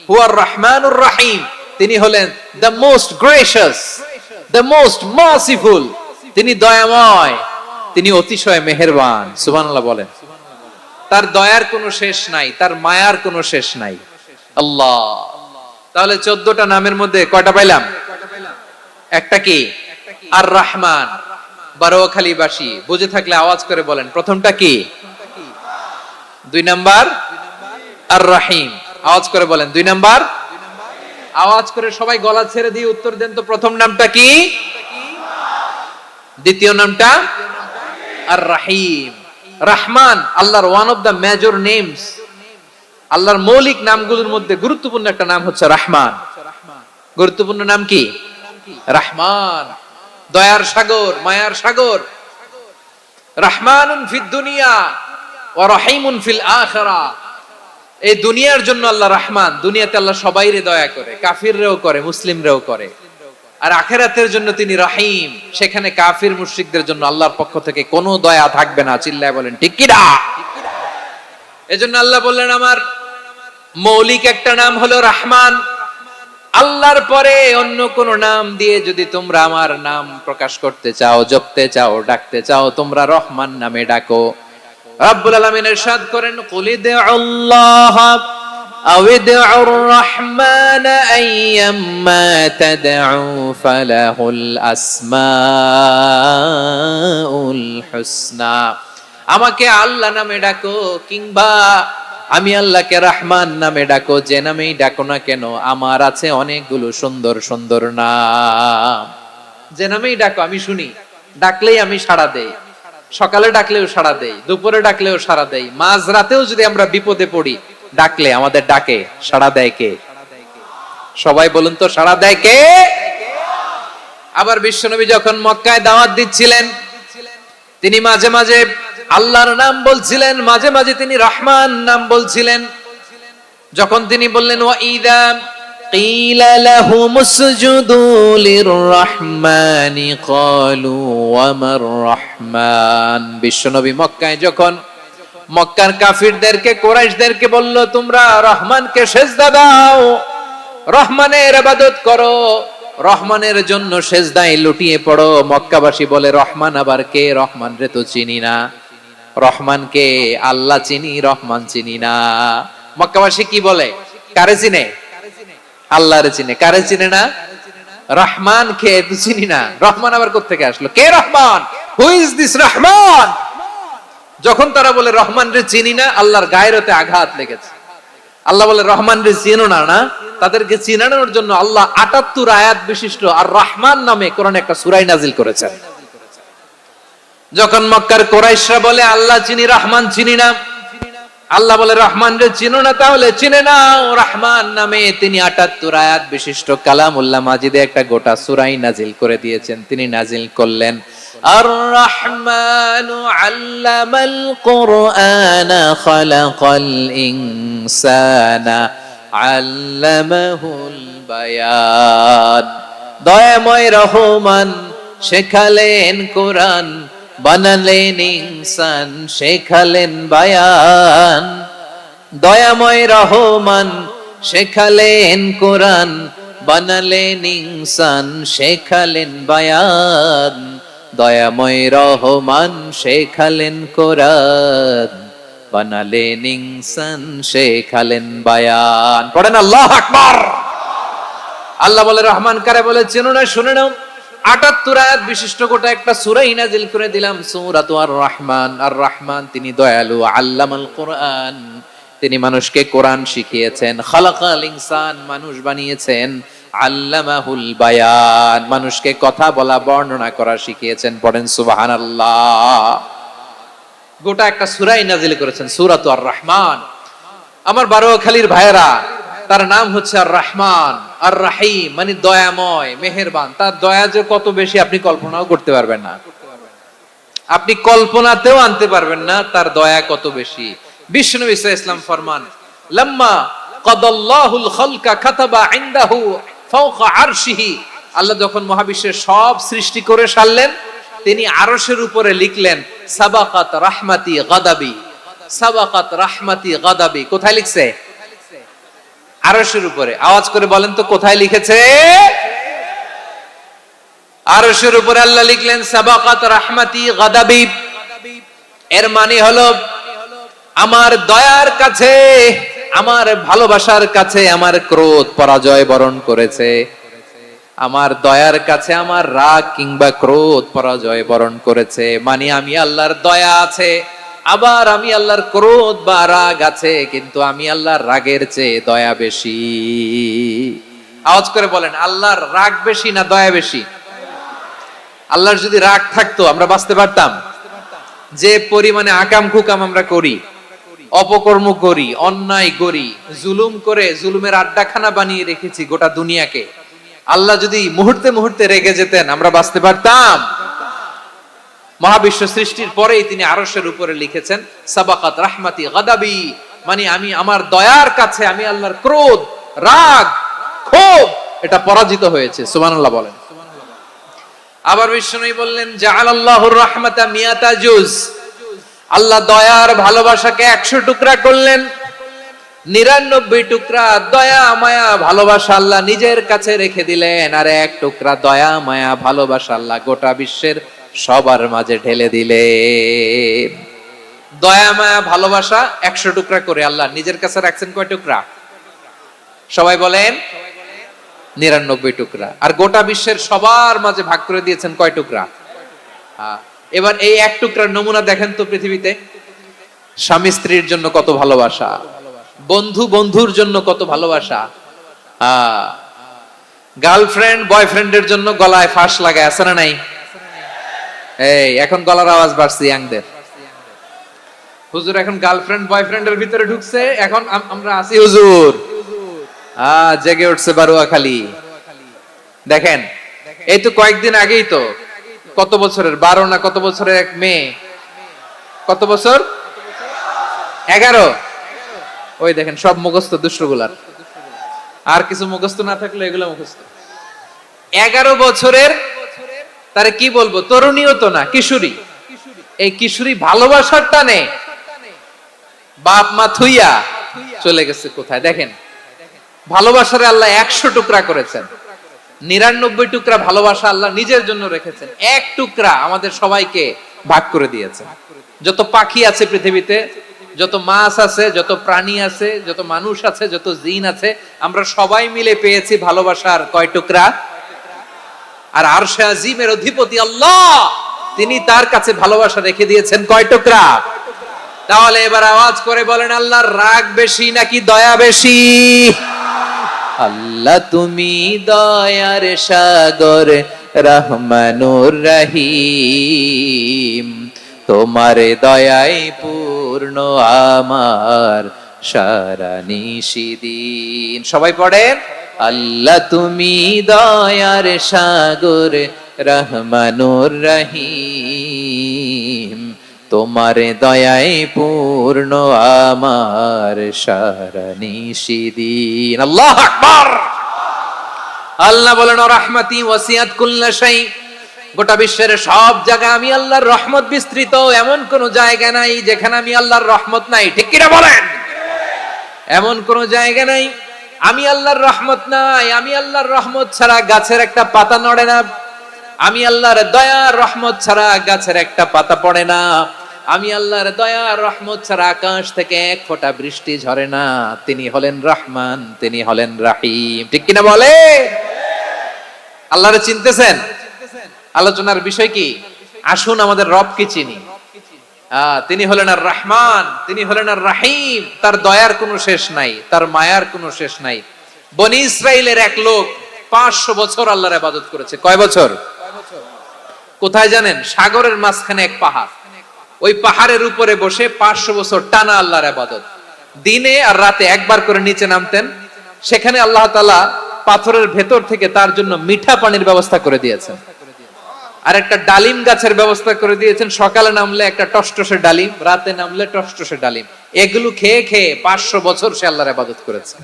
হুয়ার রহমানুর রহিম, তিনি হলেন the most gracious, the most merciful, তিনি দয়াময়, তিনি অতিশয় মেহেরবান। সুবহানাল্লাহ বলেন। তার দয়ার কোনো শেষ নাই, তার মায়ার কোনো শেষ নাই। আল্লাহ, তাহলে 14টা নামের মধ্যে কয়টা পাইলাম? একটা কি? আর রহমান। বারোয়াখালীবাসী বুঝে থাকলে আওয়াজ করে বলেন, প্রথমটা কি? 2 নাম্বার আর রহিম। আওয়াজ করে বলেন 2 নাম্বার। আওয়াজ করে সবাই গলা ছেড়ে দিয়ে উত্তর দেন তো, প্রথম নামটা কি? দ্বিতীয় নামটা? আর রহিম। রহমান আল্লাহর one of the major names, আল্লাহর মৌলিক নামগুলোর মধ্যে গুরুত্বপূর্ণ একটা নাম হচ্ছে রহমান। গুরুত্বপূর্ণ নাম কি? রহমান, দয়ার সাগর, মায়ার সাগর। রহমানুন ফিদ দুনিয়া ওয়া রহিমুন ফিল আখিরাহ। এই দুনিয়ার জন্য আল্লাহ রহমান, দুনিয়াতে আল্লাহ সবাইরে দয়া করে, কাফিররেও করে, মুসলিমরেও করে। আর আখিরাতের জন্য তিনি রহিম, সেখানে কাফির মুশরিকদের জন্য আল্লাহর পক্ষ থেকে কোনো দয়া থাকবে না। চিল্লায় বলেন ঠিক কি না? এজন্য আল্লাহ বললেন আমার মৌলিক একটা নাম হলো রহমান। আল্লাহর পরে অন্য কোন নাম দিয়ে যদি তোমরা আমার নাম প্রকাশ করতে চাও, জপতে চাও, ডাকতে চাও, তোমরা রহমান নামে ডাকো। রব্বুল আলামিন ইরশাদ করেন কুলিদুল্লাহ আউদুর রহমান আইয়াম্মা তাদউ ফালাহুল আসমাউল হুসনা। আমাকে আল্লাহ নামে ডাকো, কিংবা আমি আল্লাহকে রহমান নামে ডাকো, যে নামেই ডাকো না কেন আমার আছে অনেকগুলো সুন্দর সুন্দর নাম। যে নামেই ডাকো আমি শুনি, ডাকলেই আমি সাড়া দেই, সকালে ডাকলেও সাড়া দেই, দুপুরে ডাকলেও সাড়া দেই, মাঝরাতেও যদি আমরা বিপদে পড়ি ডাকলে আমাদের ডাকে সাড়া দেয় কে? সবাই বলুন তো, সাড়া দেয় কে? আবার বিশ্বনবী যখন মক্কায় দাওয়াত দিচ্ছিলেন, তিনি মাঝে মাঝে আল্লাহর নাম বলছিলেন, মাঝে মাঝে তিনি রহমান নাম বলছিলেন। যখন তিনি বললেন ওয়াইদা কিলা লাহুমুসজুদু লিররহমানি ক্বালু ওয়ামার রহমান, বিশ্বনবী মক্কায় যখন মক্কার কাফিরদেরকে, কুরাইশদেরকে বলল তোমরা রহমানকে সিজদা দাও, রহমানের ইবাদত করো, রহমানের জন্য সিজদায় লুটিয়ে পড়ো, মক্কাবাসী বলে রহমান আবার কে? রহমান রে তো চিনি না। রহমান কে? আল্লাহ চিনি, রহমান চিনি না। মক্কাবাসী কি বলে? কারে চিনে? আল্লাহরে চিনে। কারে চিনে না? রহমান কে তো চিনি না, রহমান আবার কোত্থেকে আসলো? কে Rahman? Who is this Rahman? যখন তারা বলে রহমান রে চিনি না, আল্লাহর গায়রতে আঘাত লেগেছে। আল্লাহ বলে রহমান রে চিনো না, না? তাদেরকে চিনানোর জন্য আল্লাহ ৭৮ আয়াত বিশিষ্ট আর রহমান নামে কোরআনে একটা সূরা নাজিল করেছেন। যখন মক্কার কুরাইশরা বলে আল্লাহ চিনি, রহমান চিনি না, আল্লাহ বলে রহমান রে চিনো না, তাহলে চিনে নাও রহমান নামে। তিনি ৭৮ আয়াত বিশিষ্ট কালামুল্লাহ মাজিদে একটা গোটা সূরা নাজিল করে দিয়েছেন। তিনি নাজিল করলেন আর রহমানু আল্লামাল কুরআনা খালাকাল ইনসানা আল্লামাহুল বায়ান, দয়াময় রহমান শেখালেন কোরআন, বানালেন ইনসান, শেখালেন বায়ান। দয়াময় রহমান শেখালেন কোরআন, বানালেন ইনসান, শেখালেন বায়ান। দয়াময় রহমান শেখালেন কোরআন, বানালেন ইনসান, শেখালেন বায়ান। পড়েন আল্লাহু আকবার। আল্লাহ বলে রহমান কারে বলে চেনো না? শুনে নাও, ৭৮ আয়াত বিশিষ্ট গোটা একটা সূরা নাজিল করে দিলাম, সূরাতু আর রহমান। আর রহমান তিনি দয়ালু, আল্লামাল কোরআন, তিনি মানুষকে কোরআন শিখিয়েছেন, খালাকাল ইনসান, মানুষ বানিয়েছেন, আল্লামাহুল বায়ান, মানুষকে কথা বলা, বর্ণনা করা শিখিয়েছেন। পড়েন সুবহানাল্লাহ। গোটা একটা সূরা নাজিল করেছেন, সূরাতু আর রহমান। আমার বারোয়াখালীর ভাইয়েরা, তার নাম হচ্ছে আর রহমান, আর রাহিম মানে দয়াময়, মেহেরবান। তার দয়া যে কত বেশি আপনি কল্পনাও করতে পারবেন না, আপনি কল্পনাতেও আনতে পারবেন না তার দয়া কত বেশি। বিশ্বনবী সাল্লাল্লাহু আলাইহি ওয়াসাল্লাম ফরমান, লাম্মা কাদাল্লাহুল খালকা কাতাবা ইনদাহু ফাওকা আরশিহি, আল্লাহ যখন মহাবিশ্বের সব সৃষ্টি করে সারলেন, তিনি আরশের উপরে লিখলেন সাবাকাত রাহমাতি গাদাবি, সাবাকাত রাহমাতি গাদাবি। কোথায় লিখছে? আরশের উপরে। আওয়াজ করে বলেন তো কোথায় লিখেছে? আরশের উপরে আল্লাহ লিখলেন সাবাকাত রাহমাতি গাদাবি। এর মানে হলো আমার দয়ার কাছে, আমার ভালোবাসার কাছে আমার ক্রোধ পরাজয় বরণ করেছে, আমার দয়ার কাছে আমার রাগ কিংবা ক্রোধ পরাজয় বরণ করেছে। মানে আমি আল্লাহর দয়া আছে, আবার আমি আল্লাহর ক্রোধ বা রাগ আছে, কিন্তু আমি আল্লাহর রাগের চেয়ে দয়া বেশি। আওয়াজ করে বলেন, আল্লাহর রাগ বেশি না দয়া বেশি? আল্লাহর যদি রাগ থাকতো আমরা বাঁচতে পারতাম? যে পরিমাণে আকাম কুকাম আমরা করি, অপকর্ম করি, অন্যায় করি, জুলুম করে জুলুমের আড্ডাখানা বানিয়ে রেখেছি গোটা দুনিয়াকে, আল্লাহ যদি মুহূর্তে মুহূর্তে রেগে যেতেন আমরা বাঁচতে পারতাম? মহাবিশ্ব সৃষ্টির পরেই তিনি আরশের উপরে লিখেছেন সাবাকাত রাহমাতি গাদাবি, মানে আমি আমার দয়ার কাছে আমি আল্লাহর ক্রোধ, রাগ, ক্ষোভ এটা পরাজিত হয়েছে। সুবহানাল্লাহ বলেন। আবার বিষ্ণু বললেন জাআলাল্লাহুর রাহমাতা মিয়াতা জুজ, আল্লাহ দয়ার ভালোবাসাকে 100 টুকরা করলেন। 99 টুকরা দয়া মায়া ভালোবাসা আল্লাহ নিজের কাছে রেখে দিলেন, আর 1 টুকরা দয়া মায়া ভালোবাসা আল্লাহ গোটা বিশ্বের সবার মাঝে ঢেলে দিলেন। দয়া মায়া ভালোবাসা 100 টুকরা করে আল্লাহ নিজের কাছে রাখছেন কয় টুকরা? সবাই বলেন 99 টুকরা। আর গোটা বিশ্বের সবার মাঝে ভাগ করে দিয়েছেন কয় টুকরা? এবার এই 1 টুকরার নমুনা দেখেন তো পৃথিবীতে। স্বামী স্ত্রীর জন্য কত ভালোবাসা, বন্ধু বন্ধুর জন্য কত ভালোবাসা, গার্লফ্রেন্ড বয়ফ্রেন্ডের জন্য গলায় ফাঁস লাগায়, আছে না নাই? এই এখন গলার আওয়াজ বাড়ছে ইয়াংদের। হুজুর এখন গার্লফ্রেন্ড বয়ফ্রেন্ডের ভিতরে ঢুকছে, এখন আমরা আছি হুজুর। জেগে উঠছে বারুয়াখালী। দেখেন এই তো কয়েকদিন আগেই তো, কত বছরের 12 না কত বছরের এক মেয়ে, কত বছর 11, ওই দেখেন সব মুখস্থ দুষ্টগুলার, আর কিছু মুখস্থ না থাকলে এগুলো মুখস্থ। 11 বছরের, তারে কি বলবো, তরুণীও তো না, কিশোরী। এই কিশোরী ভালোবাসার টানে বাপ মা থুইয়া চলে গেছে কোথায়? দেখেন ভালোবাসার আল্লাহ 100 টুকরা করেছেন, 99 টুকরা ভালোবাসা আল্লাহ নিজের জন্য রেখেছেন, এক টুকরা আমাদের সবাইকে ভাগ করে দিয়েছেন। যত পাখি আছে পৃথিবীতে, যত মাছ আছে, যত প্রাণী আছে, যত মানুষ আছে, যত জিন আছে, আমরা সবাই মিলে পেয়েছি ভালোবাসার কয় টুকরা? আর আরশে আজিমের অধিপতি আল্লাহ, তিনি তার কাছে ভালোবাসা রেখে দিয়েছেন কয় টুকরা? তাহলে এবার আওয়াজ করে বলেন, আল্লাহর রাগ বেশি নাকি দয়া বেশি? আল্লাহ তুমি দয়ার সাগর, রহমানুর রহিম, তোমার দয়ায় পূর্ণ আমার সারা নিশিদিন। সবাই পড়েন, আল্লাহ তুমি দয়ার সাগর, রহমানুর রহিম, তোমার দয়ায় পূর্ণ আমার সারা নিশিদিন। আল্লাহু আকবার। আল্লাহ বলেন, রাহমাতি ওয়াসিআত কুল্লা শাই, গোটা বিশ্বের সব জায়গা আমি আল্লাহর রহমত বিস্তৃত, এমন কোন জায়গা নাই যেখানে আমি আল্লাহর রহমত নাই। ঠিক কিনা বলেন? এমন কোন জায়গা নাই আমি আল্লাহর রহমত নাই। আমি আল্লাহর রহমত ছাড়া গাছের একটা পাতা নড়ে না, আমি আল্লাহর দয়ার রহমত ছাড়া গাছের একটা পাতা পড়ে না, আমি আল্লাহর দয়ার রহমত ছাড়া আকাশ থেকে এক ফোঁটা বৃষ্টি ঝরে না। তিনি হলেন রহমান, তিনি হলেন রাহিম। ঠিক কিনা বলে? আল্লাহরে চিনতেছেন? আলোচনার বিষয় কি? আসুন আমাদের রব কি চিনি। তিনি হলেন আর রহমান, তিনি হলেন আর রাহিম। তার দয়ার কোনো শেষ নাই, তার মায়ার কোনো শেষ নাই। বনি ইসরাইলের এক লোক 500 বছর আল্লাহর ইবাদত করেছে। কয় বছর? কোথায় জানেন? সাগরের মাঝখানে এক পাহাড়, ওই পাহাড়ের উপরে বসে 500 বছর টানা আল্লাহর ইবাদত। দিনে আর রাতে একবার করে নিচে নামতেন। সেখানে আল্লাহ তাআলা পাথরের ভেতর থেকে তার জন্য মিঠা পানির ব্যবস্থা করে দিয়েছেন, আর একটা ডালিম গাছের ব্যবস্থা করে দিয়েছেন। সকালে নামলে একটা টসটসে ডালিম, রাতে নামলে টসটসে ডালিম। এগুলো খেয়ে খেয়ে 500 বছর সে আল্লাহর ইবাদত করেছে।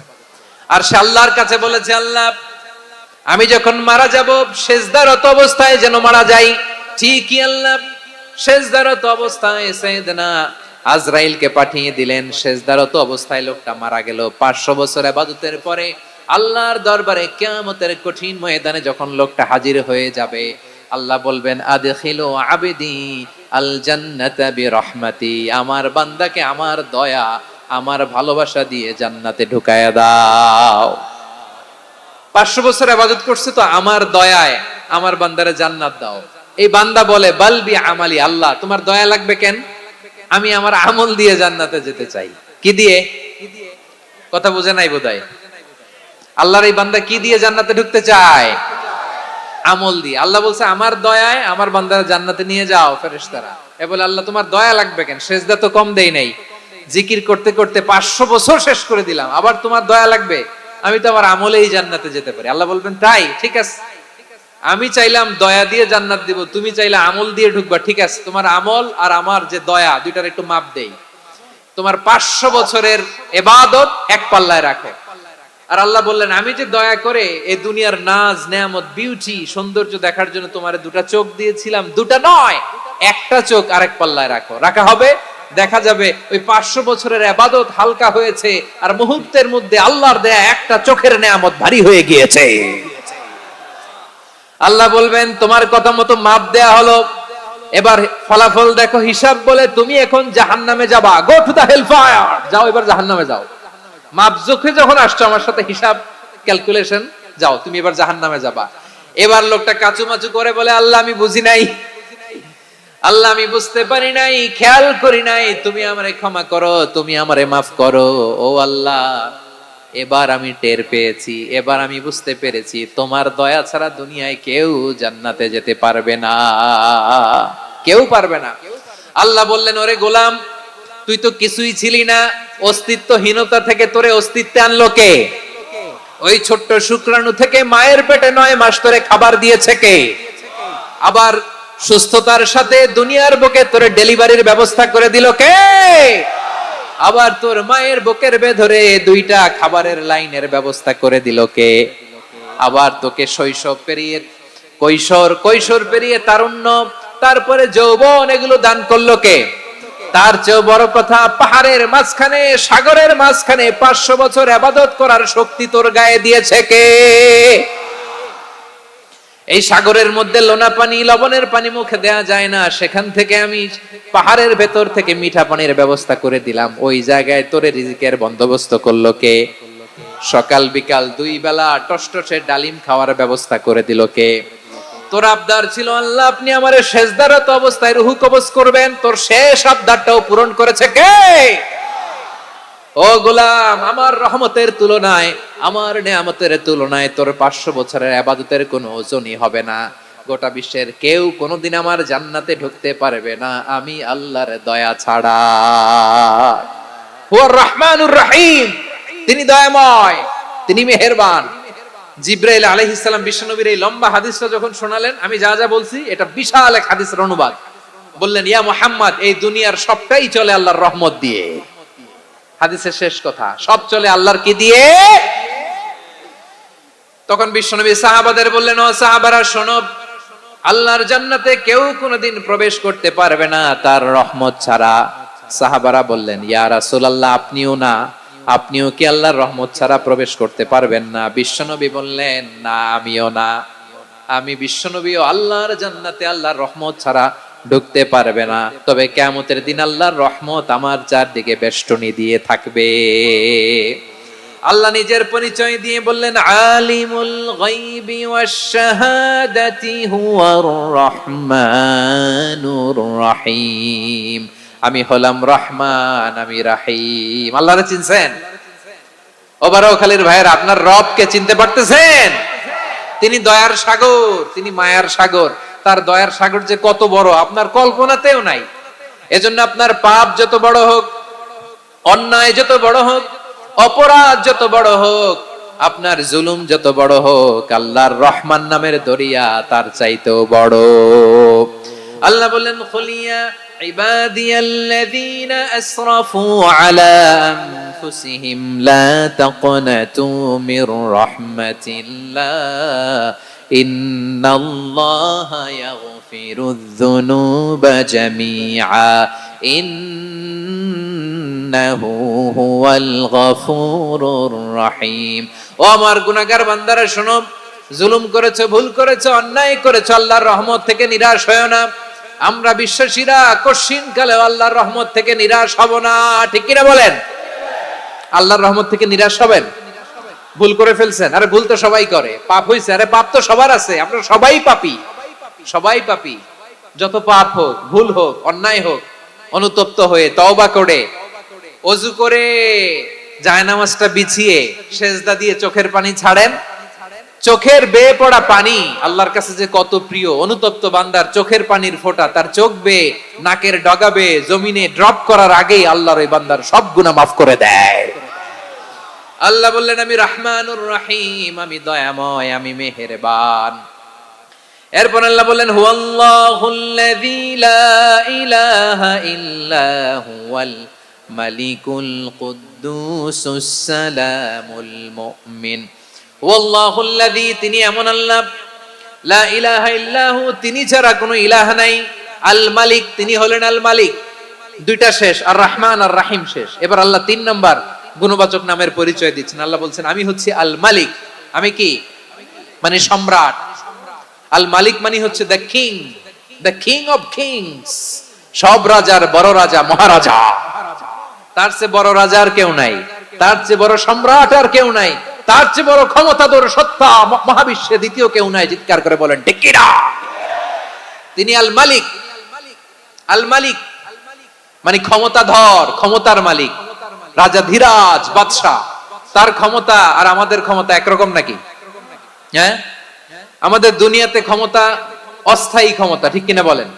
আর সে আল্লাহর কাছে বলেছে, আল্লাহ আমি যখন মারা যাব সেজদারত অবস্থায় যেন মারা যাই। ঠিকই আল্লাহ সেজদারত অবস্থায় সাইয়েদনা আজরাইলকে পাঠিয়ে দিলেন। সেজদারত অবস্থায় লোকটা মারা গেল। 500 বছর ইবাদতের পরে আল্লাহর দরবারে কিয়ামতের কঠিন ময়দানে যখন লোকটা হাজির হয়ে যাবে, আল্লাহ বলবেন, আদখিলু আবদি আল জান্নাতা বিরহমাতি, আমার বান্দাকে আমার দয়া, আমার ভালোবাসা দিয়ে জান্নাতে ঢুকায়া দাও। 500 বছর ইবাদত করছে তো আমার দয়ায় আমার বান্দারে জান্নাত দাও। এই বান্দা বলে, বালবি আমালি, আল্লাহ তোমার দয়া লাগবে কেন? আমি আমার আমল দিয়ে জান্নাতে যেতে চাই। কি দিয়ে? কথা বুঝে নাই বোধহয়। আল্লাহর এই বান্দা কি দিয়ে জান্নাতে ঢুকতে চায়? আমল দিয়ে। আল্লাহ বলছে, আমার দয়ায় আমার বান্দারা জান্নাতে নিয়ে যাও ফেরেশতারা। এ বলে, আল্লাহ তোমার দয়া লাগবে কেন? সেজদা তো কম দেই নাই, জিকির করতে করতে 500 বছর শেষ করে দিলাম, আবার তোমার দয়া লাগবে? আমি তো আমার আমলেই জান্নাতে যেতে পারি। আল্লাহ বলবেন, তাই ঠিক আছে, আমি চাইলাম দয়া দিয়ে জান্নাত দিব, তুমি চাইলে আমল দিয়ে ঢুকবা, ঠিক আছে, তোমার আমল আর আমার যে দয়া দুইটার একটু মাপ দেই। তোমার 500 বছরের ইবাদত এক পাল্লায় রাখো। আর আল্লাহ বললেন, আমি যে দয়া করে এই দুনিয়ার নাজ নেয়ামত বিউটি সৌন্দর্য দেখার জন্য তোমারে দুটা চোখ দিয়েছিলাম, দুটা নয় একটা চোখ আরেক পাল্লায় রাখো। রাখা হবে, দেখা যাবে ওই 500 বছরের ইবাদত হালকা হয়েছে, আর মুহূর্তের মধ্যে আল্লাহর দেয়া একটা চোখের নেয়ামত ভারী হয়ে গিয়েছে। আল্লাহ বলবেন, তোমার কথা মতো মাপ দেয়া হলো, এবার ফলাফল দেখো, হিসাব বলে তুমি এখন জাহান্নামে যাবা। Go to the hell fire, যাও এবার জাহান্নামে যাও। মাপ জোখে যখন আসছো আমার সাথে হিসাব ক্যালকুলেশন, যাও তুমি এবার জাহান্নামে যাবা। এবার লোকটা কাচুমাচু করে বলে, আল্লাহ আমি বুঝি নাই, আল্লাহ আমি বুঝতে পারি নাই, খেয়াল করি নাই, তুমি আমারে ক্ষমা করো, তুমি আমারে মাফ করো। ও আল্লাহ, এবার আমি টের পেয়েছি, এবার আমি বুঝতে পেরেছি তোমার দয়া ছাড়া দুনিয়ায় কেউ জান্নাতে যেতে পারবে না, কেউ পারবে না। আল্লাহ বললেন, ওরে গোলাম, তুই তো কিছুই ছিলি না, অস্তিত্বহীনতা থেকে তোরে অস্তিত্বে আনলো কে? ওই ছোট্ট শুক্রাণু থেকে মায়ের পেটে 9 মাস ধরে খাবার দিয়েছে কে? আবার সুস্থতার সাথে দুনিয়ার বুকে তোরে ডেলিভারির ব্যবস্থা করে দিল কে? আবার তোর মায়ের বুকের ভেতরে 2টা খাবারের লাইনের ব্যবস্থা করে দিল কে? আবার তোকে শৈশব পেরিয়ে কৈশোর পেরিয়ে তারুণ্য, তারপরে যৌবন, এগুলো দান করলো কে? তার চেয়ে বড় কথা, পাহাড়ের মাঝখানে, সাগরের মাঝখানে 500 বছর ইবাদত করার শক্তি তোর গায়ে দিয়েছে কে? এই সাগরের মধ্যে লোনা পানি, লবণের পানি মুখে দেয়া যায় না, সেখান থেকে আমি পাহাড়ের ভেতর থেকে মিঠা পানির ব্যবস্থা করে দিলাম। ওই জায়গায় তোরে রিজিকের বন্দোবস্ত করলো কে? সকাল বিকাল 2 বেলা টসটসে ডালিম খাওয়ার ব্যবস্থা করে দিল কে? তোর আবদার ছিল, আল্লাহ আপনি আমারে সেজদারত অবস্থায় রুহু কবজ করবেন, তোর শেষ আবদারটাও পূরণ করেছে কে? ও গোলাম, আমার রহমতের তুলনায়, আমার নেয়ামতের তুলনায় তোর 500 বছরের ইবাদতের কোনো ওজনই হবে না। গোটা বিশ্বের কেউ কোনোদিন আমার জান্নাতে ঢুকতে পারবে না আমি আল্লাহর দয়া ছাড়া। হুয়ার রহমানুর রহিম, তিনি দয়াময়, তিনি মেহেরবান। জিব্রাইল আলাইহিস সালাম বিশ্বনবীর এই লম্বা হাদিসটা যখন শোনালেন, আমি যা যা বলছি এটা বিশাল এক হাদিসের অনুবাদ। বললেন, ইয়া মুহাম্মদ, এই দুনিয়ার সবটাই চলে আল্লাহর রহমত দিয়ে। হাদিসের শেষ কথা, সব চলে আল্লাহর কি দিয়ে? তখন বিশ্বনবী সাহাবাদের বললেন, ও সাহাবারা শোনো, আল্লাহর জান্নাতে কেউ কোনোদিন প্রবেশ করতে পারবে না তার রহমত ছাড়া। সাহাবারা বললেন, ইয়া রাসূলুল্লাহ, আপনিও না? আপনিও কি আল্লাহর রহমত ছাড়া প্রবেশ করতে পারবেন না? বিশ্বনবী বললেন, না, আমিও না। আমি বিশ্বনবীও আল্লাহর জান্নাতে আল্লাহর রহমত ছাড়া ঢুকতে পারবে না, তবে কিয়ামতের দিন আল্লাহর রহমত আমার চারদিকে বেষ্টনী দিয়ে থাকবে। আল্লাহ নিজের পরিচয় দিয়ে বললেন, আলিমুল গায়বি ওয়াশ শাহাদাতি হুয়ার রহমানুর রহিম। আমি হলাম রহমান, আমি রাহিম। আল্লাহরে চিনছেন? ওবারখালীর ভাইয়ের, আপনার রবকে চিনতে পারতেছেন? তিনি দয়ার সাগর, তিনি মায়ার সাগর। তার দয়ার সাগর যে কত বড় আপনার কল্পনাতেও নাই। এজন্য আপনার পাপ যত বড় হোক, অন্যায় যত বড় হোক, অপরাধ যত বড় হোক, আপনার জুলুম যত বড় হোক, আল্লাহর রহমান নামের দরিয়া তার চাইতেও বড়। আল্লাহ বললেন, খুলিয়া ইবাদিয়াল্লাযীনা আসরাফু আলা আনফুসিহিম লা তাকনাতু মির রাহমাতিল্লাহ ইন্নাল্লাহা ইয়াগফিরুয যুনুবা জামিআ ইন্নাহু হুয়াল গফুরুর রহিম। ও আমার গুনাহগার বান্দারা শোনো, জুলুম করেছো, ভুল করেছো, অন্যায় করেছো, আল্লাহর রহমত থেকে নিরাশ হয়ো না। আমরা বিশ্বাসীরা কঠিন কালে আল্লাহর রহমত থেকে নিরাশ হব না, ঠিক কিনা বলেন? আল্লাহর রহমত থেকে নিরাশ হবেন? ভুল করে ফেলছেন, আরে ভুল তো সবাই করে। পাপ হইছে, আরে পাপ তো সবার আছে, আপনারা সবাই পাপী, সবাই পাপী। যত পাপ হোক, ভুল হোক, অন্যায় হোক, অনুতপ্ত হয়ে তওবা করে, ওযু করে, জায়নামাজটা বিছিয়ে সেজদা দিয়ে চোখের পানি ছাড়েন। চোখের বেয়ে পড়া পানি আল্লাহর কাছে যে কত প্রিয়। অনুতপ্ত বান্দার চোখের পানির ফোঁটা তার চোখ বেয়ে, নাকের ডগা বেয়ে জমিনে ড্রপ করার আগেই আল্লাহর ওই বান্দার সব গুনাহ মাফ করে দেয়। আল্লাহ বললেন, আমি রহমানুর রহিম, আমি দয়াময়, আমি মেহেরবান। এরপর আল্লাহ বললেন, হুয়াল্লাহুল্লাযী লা ইলাহা ইল্লা হুয়াল মালিকুল কুদ্দুসুস সালামুল মুমিন। হুয়াল্লাহুল্লাযী, তিনি এমন আল্লাহ, লা ইলাহা ইল্লাহু, তিনি ছাড়া কোনো ইলাহ নাই। আল মালিক, তিনি হলেন আল মালিক। দুইটা শেষ, আর রহমান আর রাহিম শেষ। এবার আল্লাহ 3 নাম্বার গুণবাচক নামের পরিচয় দিচ্ছেন। আল্লাহ বলছেন, আমি হচ্ছি আল মালিক। আমি কি? মানে সম্রাট। আল মালিক মানে হচ্ছে the king, the king of kings. সব রাজার বড় রাজা, মহারাজা। তার চেয়ে বড় রাজা আর কেউ নাই, তার চেয়ে বড় সম্রাট আর কেউ নাই, তার চেয়ে বড় ক্ষমতাধর সত্তা মহাবিশ্বে দ্বিতীয় কেউ নাই। চিৎকার করে বলেন ঠিক কিনা? তিনি আল মালিক। আল মালিক মানে ক্ষমতাধর, ক্ষমতার মালিক, রাজা ধীরাজ, বাদশা। তার ক্ষমতা আর আমাদের ক্ষমতা একরকম নাকি? হ্যাঁ, আমাদের দুনিয়াতে ক্ষমতা অস্থায়ী ক্ষমতা, ঠিক কিনা বলেন?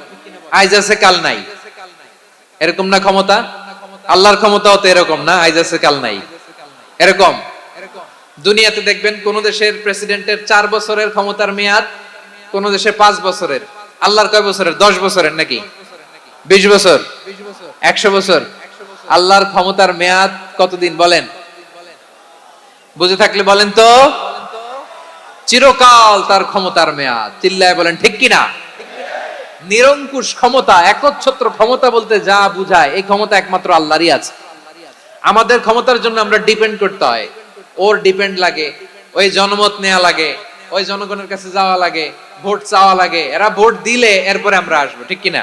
আইজ আছে কাল নাই, এরকম না ক্ষমতা? আল্লাহর ক্ষমতাও তো এরকম না, আইজ আছে কাল নাই এরকম। দুনিয়াতে দেখবেন কোন দেশের প্রেসিডেন্টের 4 বছরের ক্ষমতার মেয়াদ, কোন দেশে 5 বছরের। আল্লাহর কয় বছরের? 10 বছরের নাকি 20 বছর 100 বছর? আল্লাহর ক্ষমতার মেয়াদ কতদিন বলেন? বুঝে থাকলে বলেন তো। চিরকাল তার ক্ষমতার মেয়াদ। চিল্লায় বলেন ঠিক কিনা? নিরঙ্কুশ ক্ষমতা, একচ্ছত্র ক্ষমতা বলতে যা বুঝায়, এই ক্ষমতা একমাত্র আল্লাহরই আছে। আমাদের ক্ষমতার জন্য আমরা ডিপেন্ড করতে হয়, ওর ডিপেন্ড লাগে, ওই জনমত নেওয়া লাগে, ওই জনগণের কাছে যাওয়া লাগে, ভোট চাওয়া লাগে, এরা ভোট দিলে এরপরে আমরা আসবো, ঠিক কিনা?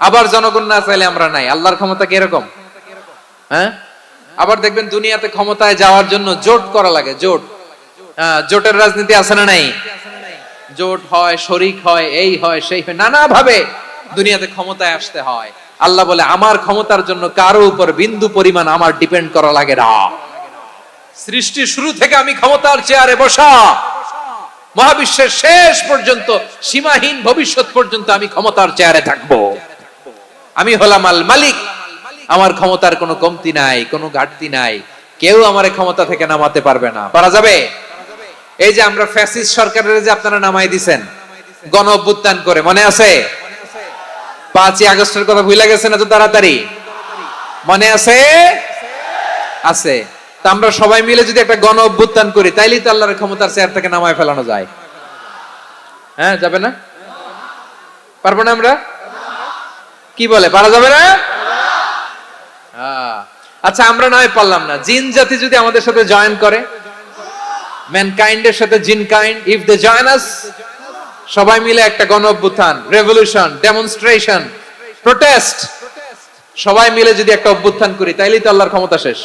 আবার জনগণ না চাইলে আমরা নাই। আল্লাহর ক্ষমতা কি এরকম? হ্যাঁ, আবার দেখবেন দুনিয়াতে ক্ষমতায় যাওয়ার জন্য জোট করা লাগে, জোট। জোটের রাজনীতি আছে না নাই? জোট হয়, শরিক হয়, এই হয় সেই হয়, নানা ভাবে দুনিয়াতে ক্ষমতায় আসতে হয়। আল্লাহ বলে আমার ক্ষমতার জন্য কারো উপর বিন্দু পরিমাণ আমার ডিপেন্ড করা লাগে না। সৃষ্টি শুরু থেকে আমি ক্ষমতার চেয়ারে বসা, মহাবিশ্বের শেষ পর্যন্ত, সীমাহীন ভবিষ্যৎ পর্যন্ত আমি ক্ষমতার চেয়ারে থাকবো। আমি হলাম আল মালিক, আমার ক্ষমতার কোনো কমতি নাই, কোনো ঘাটতি নাই। কেউ আমার ক্ষমতা থেকে নামাতে পারবে না। পারা যাবে? এই যে আমরা ফ্যাসিস্ট সরকারের যে আপনারা নামাই দিছেন গণ অভ্যুত্থান করে, মনে আছে? 5ই আগস্টের কথা ভুলে গেছেন এত তাড়াতাড়ি? মনে আছে? আছে। তা আমরা সবাই মিলে যদি একটা গণ অভ্যুত্থান করি, তাইলেই তো আল্লাহর ক্ষমতার চেয়ার থেকে নামায় ফেলানো যায়। হ্যাঁ, যাবে না? পারবো না আমরা? কি বলে, পারা যাবে না? আচ্ছা, আমরা নয় পারলাম না, জিন জাতি যদি আমাদের সাথে জয়েন করে, ম্যানকাইন্ডের সাথে জিনকাইন্ড, ইফ দে জয়েন আস, সবাই মিলে একটা গণ অভ্যুত্থান, রেভলিউশন, ডেমনস্ট্রেশন, প্রোটেস্ট, সবাই মিলে যদি একটা অভ্যুত্থান করি, তাইলেই তো আল্লাহর ক্ষমতা শেষ।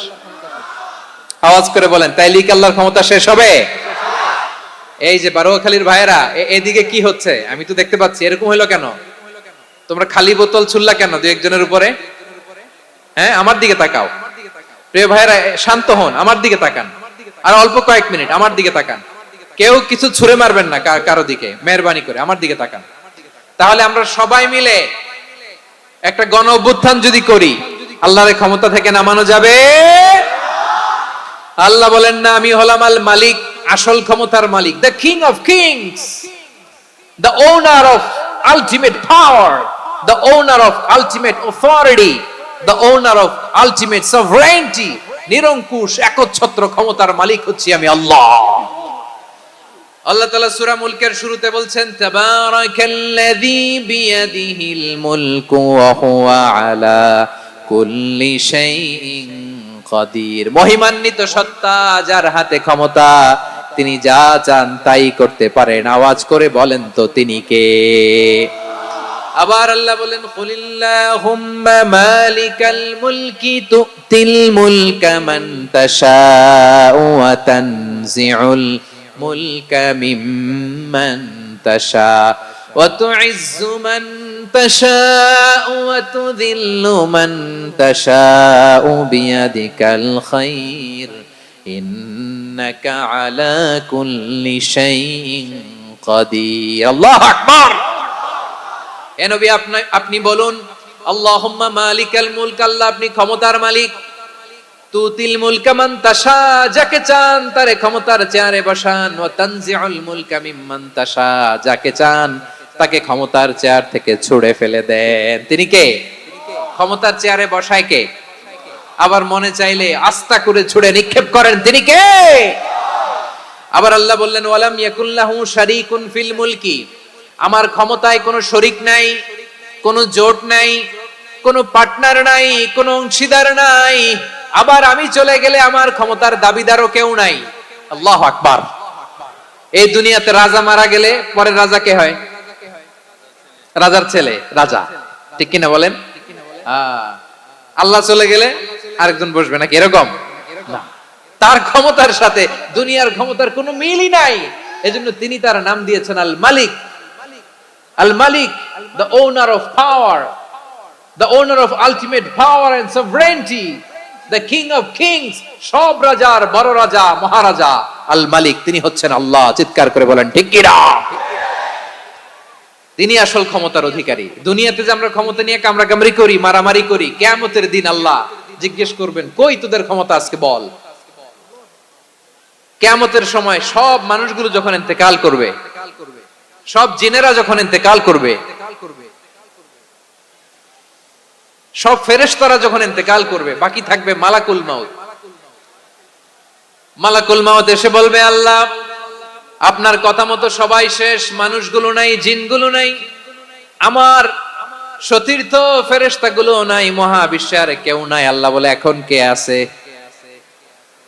আওয়াজ করে বলেন, তাইলেই কি আল্লাহর ক্ষমতা শেষ হবে? এই যে বারোয়াখালীর ভাইয়েরা, এদিকে কি হচ্ছে আমি তো দেখতে পাচ্ছি, এরকম হইলো কেন? তোমরা খালি বোতল ছুড়লা কেন দুই একজনের উপরে? হ্যাঁ, আমার দিকে তাকাও। প্রিয় ভাইয়েরা, শান্ত হন, আমার দিকে তাকান, আর অল্প কয়েক মিনিট আমার দিকে তাকান। কেউ কিছু ছুঁড়ে মারবেন না কারো দিকে, মেহরবানি করে আমার দিকে তাকান। তাহলে আমরা সবাই মিলে একটা গণ অভ্যুত্থান যদি করি, আল্লাহর ক্ষমতা থেকে নামানো যাবে? আল্লাহ বলেন না, আমি হলাম আল মালিক, আসল ক্ষমতার মালিক, the king of kings, the owner of ultimate power, the owner of ultimate authority, the owner of ultimate sovereignty. নিরঙ্কুশ একচ্ছত্র ক্ষমতার মালিক হচ্ছি আমি আল্লাহ। আল্লাহ তাআলা সূরা মুলকের শুরুতে বলছেন, তাবারাকাল্লাযী বিয়াদিহিল মুলকু ওয়া হুয়া আলা কুল্লি শাইইন কাদির। মহিমান্বিত সত্তা, যার হাতে ক্ষমতা, তিনি যা চান তাই করতে পারেন। আওয়াজ করে বলেন তো তিনি কে? আবার আল্লাহ বলেন, কুলিল্লাহুম্মা মালিকাল মুলকি তুতিল মুলকা মান তাশাউ ওয়া তানজিউল মুলকা মিম্মান তাশা ওয়া তুইজ্জু মান তাশাউ ওয়া তুযিল্লু মান তাশাউ বিয়াদিকাল খায়র ইন্নাকা আলা কুল্লি শাইইন কাদির। আল্লাহু আকবার। এ নবী, আপনি বলুন, আল্লাহুম্মা মালিকাল মুলক, আল্লাহ আপনি ক্ষমতার মালিক, তুতিল মুলকা মান তাশা, যাকে চান তারে ক্ষমতার চেয়ারে বসান, ওয়া তানজিউল মুলকা মিম্মান তাশা, যাকে চান তাকে ক্ষমতার চেয়ার থেকে ছুঁড়ে ফেলে দেন। তিনি কে? ক্ষমতার চেয়ারে বসায় কে? আবার মনে চাইলে আস্তা করে ছুঁড়ে নিক্ষেপ করেন, তিনি কে? আবার আল্লাহ বললেন, ওয়ালাম ইয়াকুল্লাহু শারীকুন ফিল মুলকি, আমার ক্ষমতায় কোনো শরিক নাই, কোনো জোট নাই, কোনো পার্টনার নাই, কোনো অংশীদার নাই। আবার আমি চলে গেলে আমার ক্ষমতার দাবিদারও কেউ নাই। আল্লাহু আকবার। এই দুনিয়াতে রাজা মারা গেলে পরের রাজা কে হয়? রাজার ছেলে রাজা, ঠিক কিনা বলেন? আল্লাহ চলে গেলে আরেকজন বসবে নাকি এরকম? তার ক্ষমতার সাথে দুনিয়ার ক্ষমতার কোনো মিলই নাই। এজন্য তিনি তার নাম দিয়েছেন আল মালিক। Al Malik, the owner of power, the owner of ultimate power and sovereignty, the king of kings, সব রাজার বড় রাজা, মহারাজা, আল মালিক, তিনি হচ্ছেন আল্লাহ। চিৎকার করে বলেন ঠিক কি না? তিনি আসল ক্ষমতার অধিকারী। দুনিয়াতে যে আমরা ক্ষমতা নিয়ে কামড়াকামড়ি করি, মারামারি করি, কিয়ামতের দিন আল্লাহ জিজ্ঞেস করবেন, কই তোদের ক্ষমতা, আজকে বল। কিয়ামতের সময় সব মানুষগুলো যখন ইন্তেকাল করবে, সব জিনেরা যখন ইন্তেকাল করবে, সব ফেরেশতারা যখন ইন্তেকাল করবে, বাকি থাকবে মালাকুল মাউত। মালাকুল মাউত এসে বলবে, আল্লাহ আপনার কথা মতো সবাই শেষ, মানুষগুলো নাই, জিনগুলো নাই, আমার সতীর্থ ফেরেশতাগুলো নাই, মহাবিশ্বে আর কেউ নাই। আল্লাহ বলে, এখন কে আছে?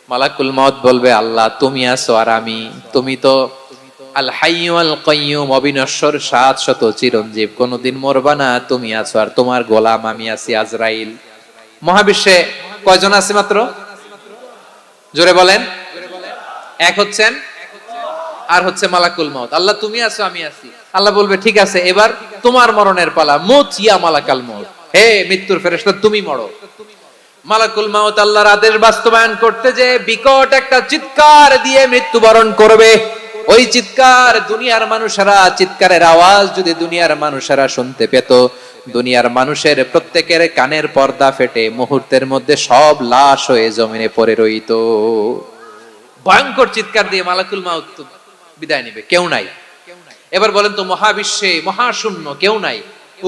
মালাকুল মাউত বলবে, আল্লাহ তুমি আছো আর আমি। তুমি তো আল হাইয়্যু আল কাইয়্যুম, অবিনশ্বর, শাশ্বত, চিরঞ্জীব, কোনদিন মরবা না, তুমি আছো আর তোমার গোলাম আমি আছি আজরাইল। মহাবিশ্বে কয়জন আছে মাত্র? জোরে বলেন। এক হচ্ছেন আর হচ্ছে মালাকুল মাউত। আল্লাহ তুমি আছো আমি আছি। আল্লাহ বলবে, ঠিক আছে, এবার তোমার মরণের পালা, মুত ইয়া মালাকাল মাউত, হে মৃত্যুর ফেরেশতা তুমি মরো। মালাকুল মাউত আল্লাহর আদেশ বাস্তবায়ন করতে যে বিকট একটা চিৎকার দিয়ে মৃত্যুবরণ করবে। ওই চিৎকার দুনিয়ার মানুষেরা, চিৎকারের আওয়াজ যদি দুনিয়ার মানুষেরা শুনতে পেত, দুনিয়ার মানুষের প্রত্যেকের কানের পর্দা ফেটে মুহূর্তের মধ্যে সব লাশ হয়ে জমিনে পড়ে রইত। ভয়ঙ্কর চিৎকার দিয়ে মালাকুল মাউত বিদায় নেবে, কেউ নাই। এবার বলেন তো, মহাবিশ্বে মহাশূন্য, কেউ নাই,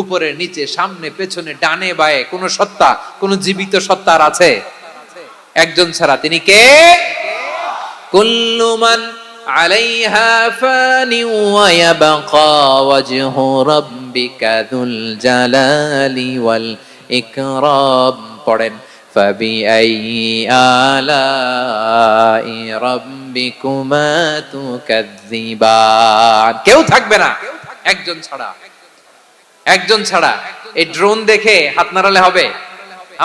উপরে নিচে সামনে পেছনে ডানে বায়ে কোন সত্তা, কোন জীবিত সত্তার আছে? একজন ছাড়া, তিনি কে? কুল্লু মান আলাইহা ফানি ওয়া ইয়াবকা ওয়াজহু রাব্বিকা যুল জালালি ওয়াল ইকরাম। পড়েন, ফাবিআইয়ি আলাই রাব্বিকুমা তুকাযযিবান। কেউ থাকবে না, একজন ছাড়া, একজন ছাড়া। এই ড্রোন দেখে হাত নাড়ালে হবে?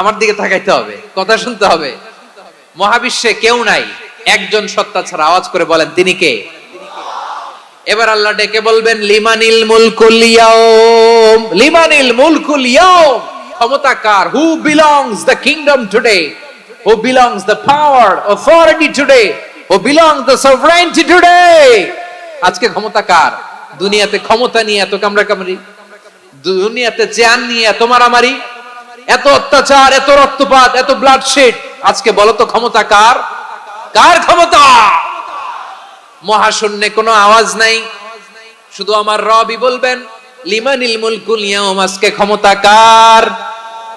আমার দিকে তাকাইতে হবে, কথা শুনতে হবে। মহাবিশ্বে কেউ নাই, একজন সত্তা ছাড়া। আওয়াজ করে বলেন, তিনি কে? এবার আল্লাহ ডেকে বলবেন, লিমানিল মুলকুল ইয়াউম, লিমানিল মুলকুল ইয়াউম, ক্ষমতা কার? Who belongs the kingdom today, who belongs the power, authority today, who belongs the sovereignty today. আজকে ক্ষমতা কার? দুনিয়াতে ক্ষমতা নিয়ে এত কামড়াকামড়ি, দুনিয়াতে চেয়ার নিয়ে এত মারামারি, এত অত্যাচার, এত রক্তপাত, এত ব্লাডশেড, আজকে বলো তো ক্ষমতা কার? কার ক্ষমতা? মহাশূন্যে কোনো আওয়াজ নাই, শুধু আমার রবই বলবেন, লিমানিল মুলকুল ইয়াউম, আজকে ক্ষমতা কার?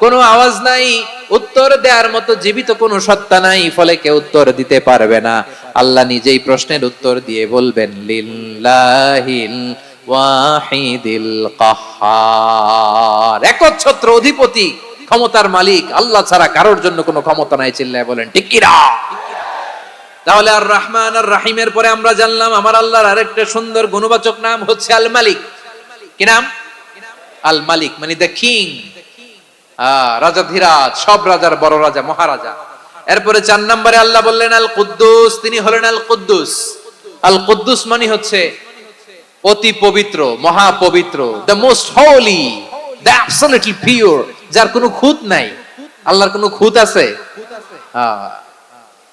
কোনো আওয়াজ নাই, উত্তর দেওয়ার মতো জীবিত কোনো সত্তা নাই, ফলে কেউ উত্তর দিতে পারবে না। আল্লাহ নিজেই প্রশ্নের উত্তর দিয়ে বলবেন, লিল্লাহিল ওয়াহিদিল কাহ্হার, একচ্ছত্র অধিপতি, ক্ষমতার মালিক, আল্লাহ ছাড়া কারোর জন্য কোনো ক্ষমতা নাই। চিল্লায় বলেন ঠিক কি না? তাহলে আর রহমান আর রাহিমের পরে আমরা জানলাম আমার আল্লাহর আরেকটা সুন্দর গুণবাচক নাম হচ্ছে আল মালিক। কি নাম? আল মালিক, মানে দ্য কিং, রাজাধিরাজ, সব রাজার বড় রাজা, মহারাজা। এরপরে 4 নম্বরে আল্লাহ বললেন আল কুদ্দুস, তিনি হলেন আল কুদ্দুস। আল কুদ্দুস মানে হচ্ছে অতি পবিত্র, মহা পবিত্র, the most Holi, the absolutely pure, যার কোনো খুঁত নাই। আল্লাহর কোনো খুঁত আছে?